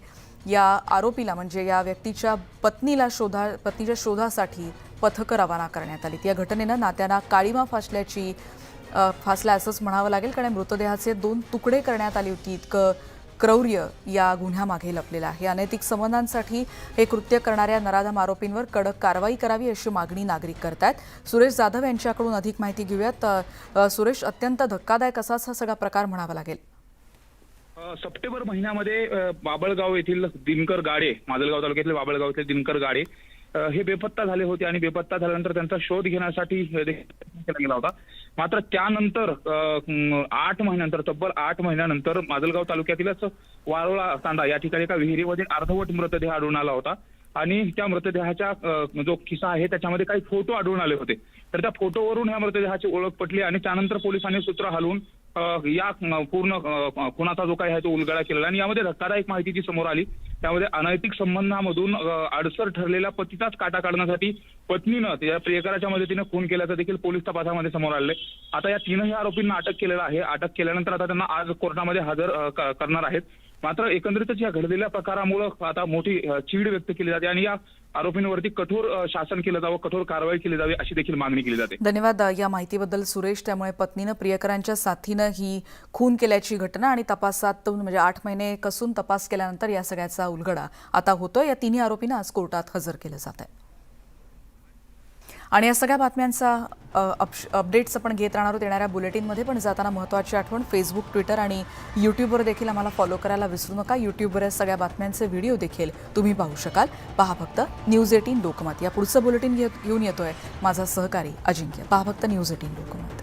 या आरोपीला म्हणजे या व्यक्तीच्या पत्नीच्या शोधासाठी पथकं रवाना करण्यात आली. या घटनेनं नात्यांना काळीमा फासला असंच म्हणावं लागेल, कारण मृतदेहाचे 2 तुकडे करण्यात आले होती. इतकं क्रौर्य या गुन्ह्यामागे लपलेलं आहे. अनैतिक संबंधांसाठी हे कृत्य करणाऱ्या नराधम आरोपींवर कडक कारवाई करावी अशी मागणी नागरिक करतायत. सुरेश जाधव यांच्याकडून अधिक माहिती घेऊयात. सुरेश, अत्यंत धक्कादायक असाच हा सगळा प्रकार म्हणावा लागेल. सप्टेंबर महिन्यामध्ये बाबळगाव येथील दिनकर गाडे, माजलगाव तालुक्यातील बाबळगाव येथील दिनकर गाडे हे बेपत्ता झाले होते आणि बेपत्ता झाल्यानंतर त्यांचा शोध घेण्यासाठी केला गेला होता. मात्र त्यानंतर 8 महिन्यानंतर, तब्बल 8 महिन्यानंतर माजलगाव तालुक्यातीलच वारोळा तांडा या ठिकाणी एका विहिरीमध्ये अर्धवट मृतदेह आढळून आला होता आणि त्या मृतदेहाच्या जो खिसा आहे त्याच्यामध्ये काही फोटो आढळून आले होते. तर त्या फोटोवरून या मृतदेहाची ओळख पटली आणि त्यानंतर पोलिसांनी सूत्र हलवून या पूर्ण खुनाचा जो काही आहे तो उलगडा केलेला आणि यामध्ये धक्कादायक माहिती जी समोर आली. त्यामध्ये अनैतिक संबंधामधून अडसर ठरलेल्या पतीचाच काटा काढण्यासाठी पत्नीनं त्या प्रियकराच्या मदतीने खून केल्याचं देखील पोलीस तपासामध्ये समोर आले. आता या तीनही आरोपींना अटक केलेलं आहे. अटक केल्यानंतर आता त्यांना आज कोर्टामध्ये हजर करणार आहेत. मात्र एकंदरीतच या घडलेल्या प्रकारामुळे आता मोठी चीड व्यक्त केली जाते आणि या आरोपींवरती कठोर शासन केलं जावं, कठोर कारवाई केली जावी अशी देखील मागणी केली जाते. धन्यवाद या माहितीबद्दल सुरेश. त्यामुळे पत्नीनं प्रियकरांच्या साथीनं ही खून केल्याची घटना आणि तपासात म्हणजे 8 महिने कसून तपास केल्यानंतर या सगळ्याचा उलगडा आता होतोय. या तिन्ही आरोपींना आज कोर्टात हजर केलं जात आहे. आणि या सगळ्या बातम्यांचा अपडेट्स आपण घेत राहणार आहोत येणाऱ्या बुलेटिनमध्ये. पण जाताना महत्त्वाची आठवण, फेसबुक, ट्विटर आणि यूट्यूबवर देखील आम्हाला फॉलो करायला विसरू नका. यूट्यूबवर या सगळ्या बातम्यांचे व्हिडिओ देखील तुम्ही पाहू शकाल. पहा फक्त न्यूज 18 लोकमत. या पुढचं बुलेटिन घेऊन येतोय माझा सहकारी अजिंक्य. पहा फक्त न्यूज 18 लोकमत.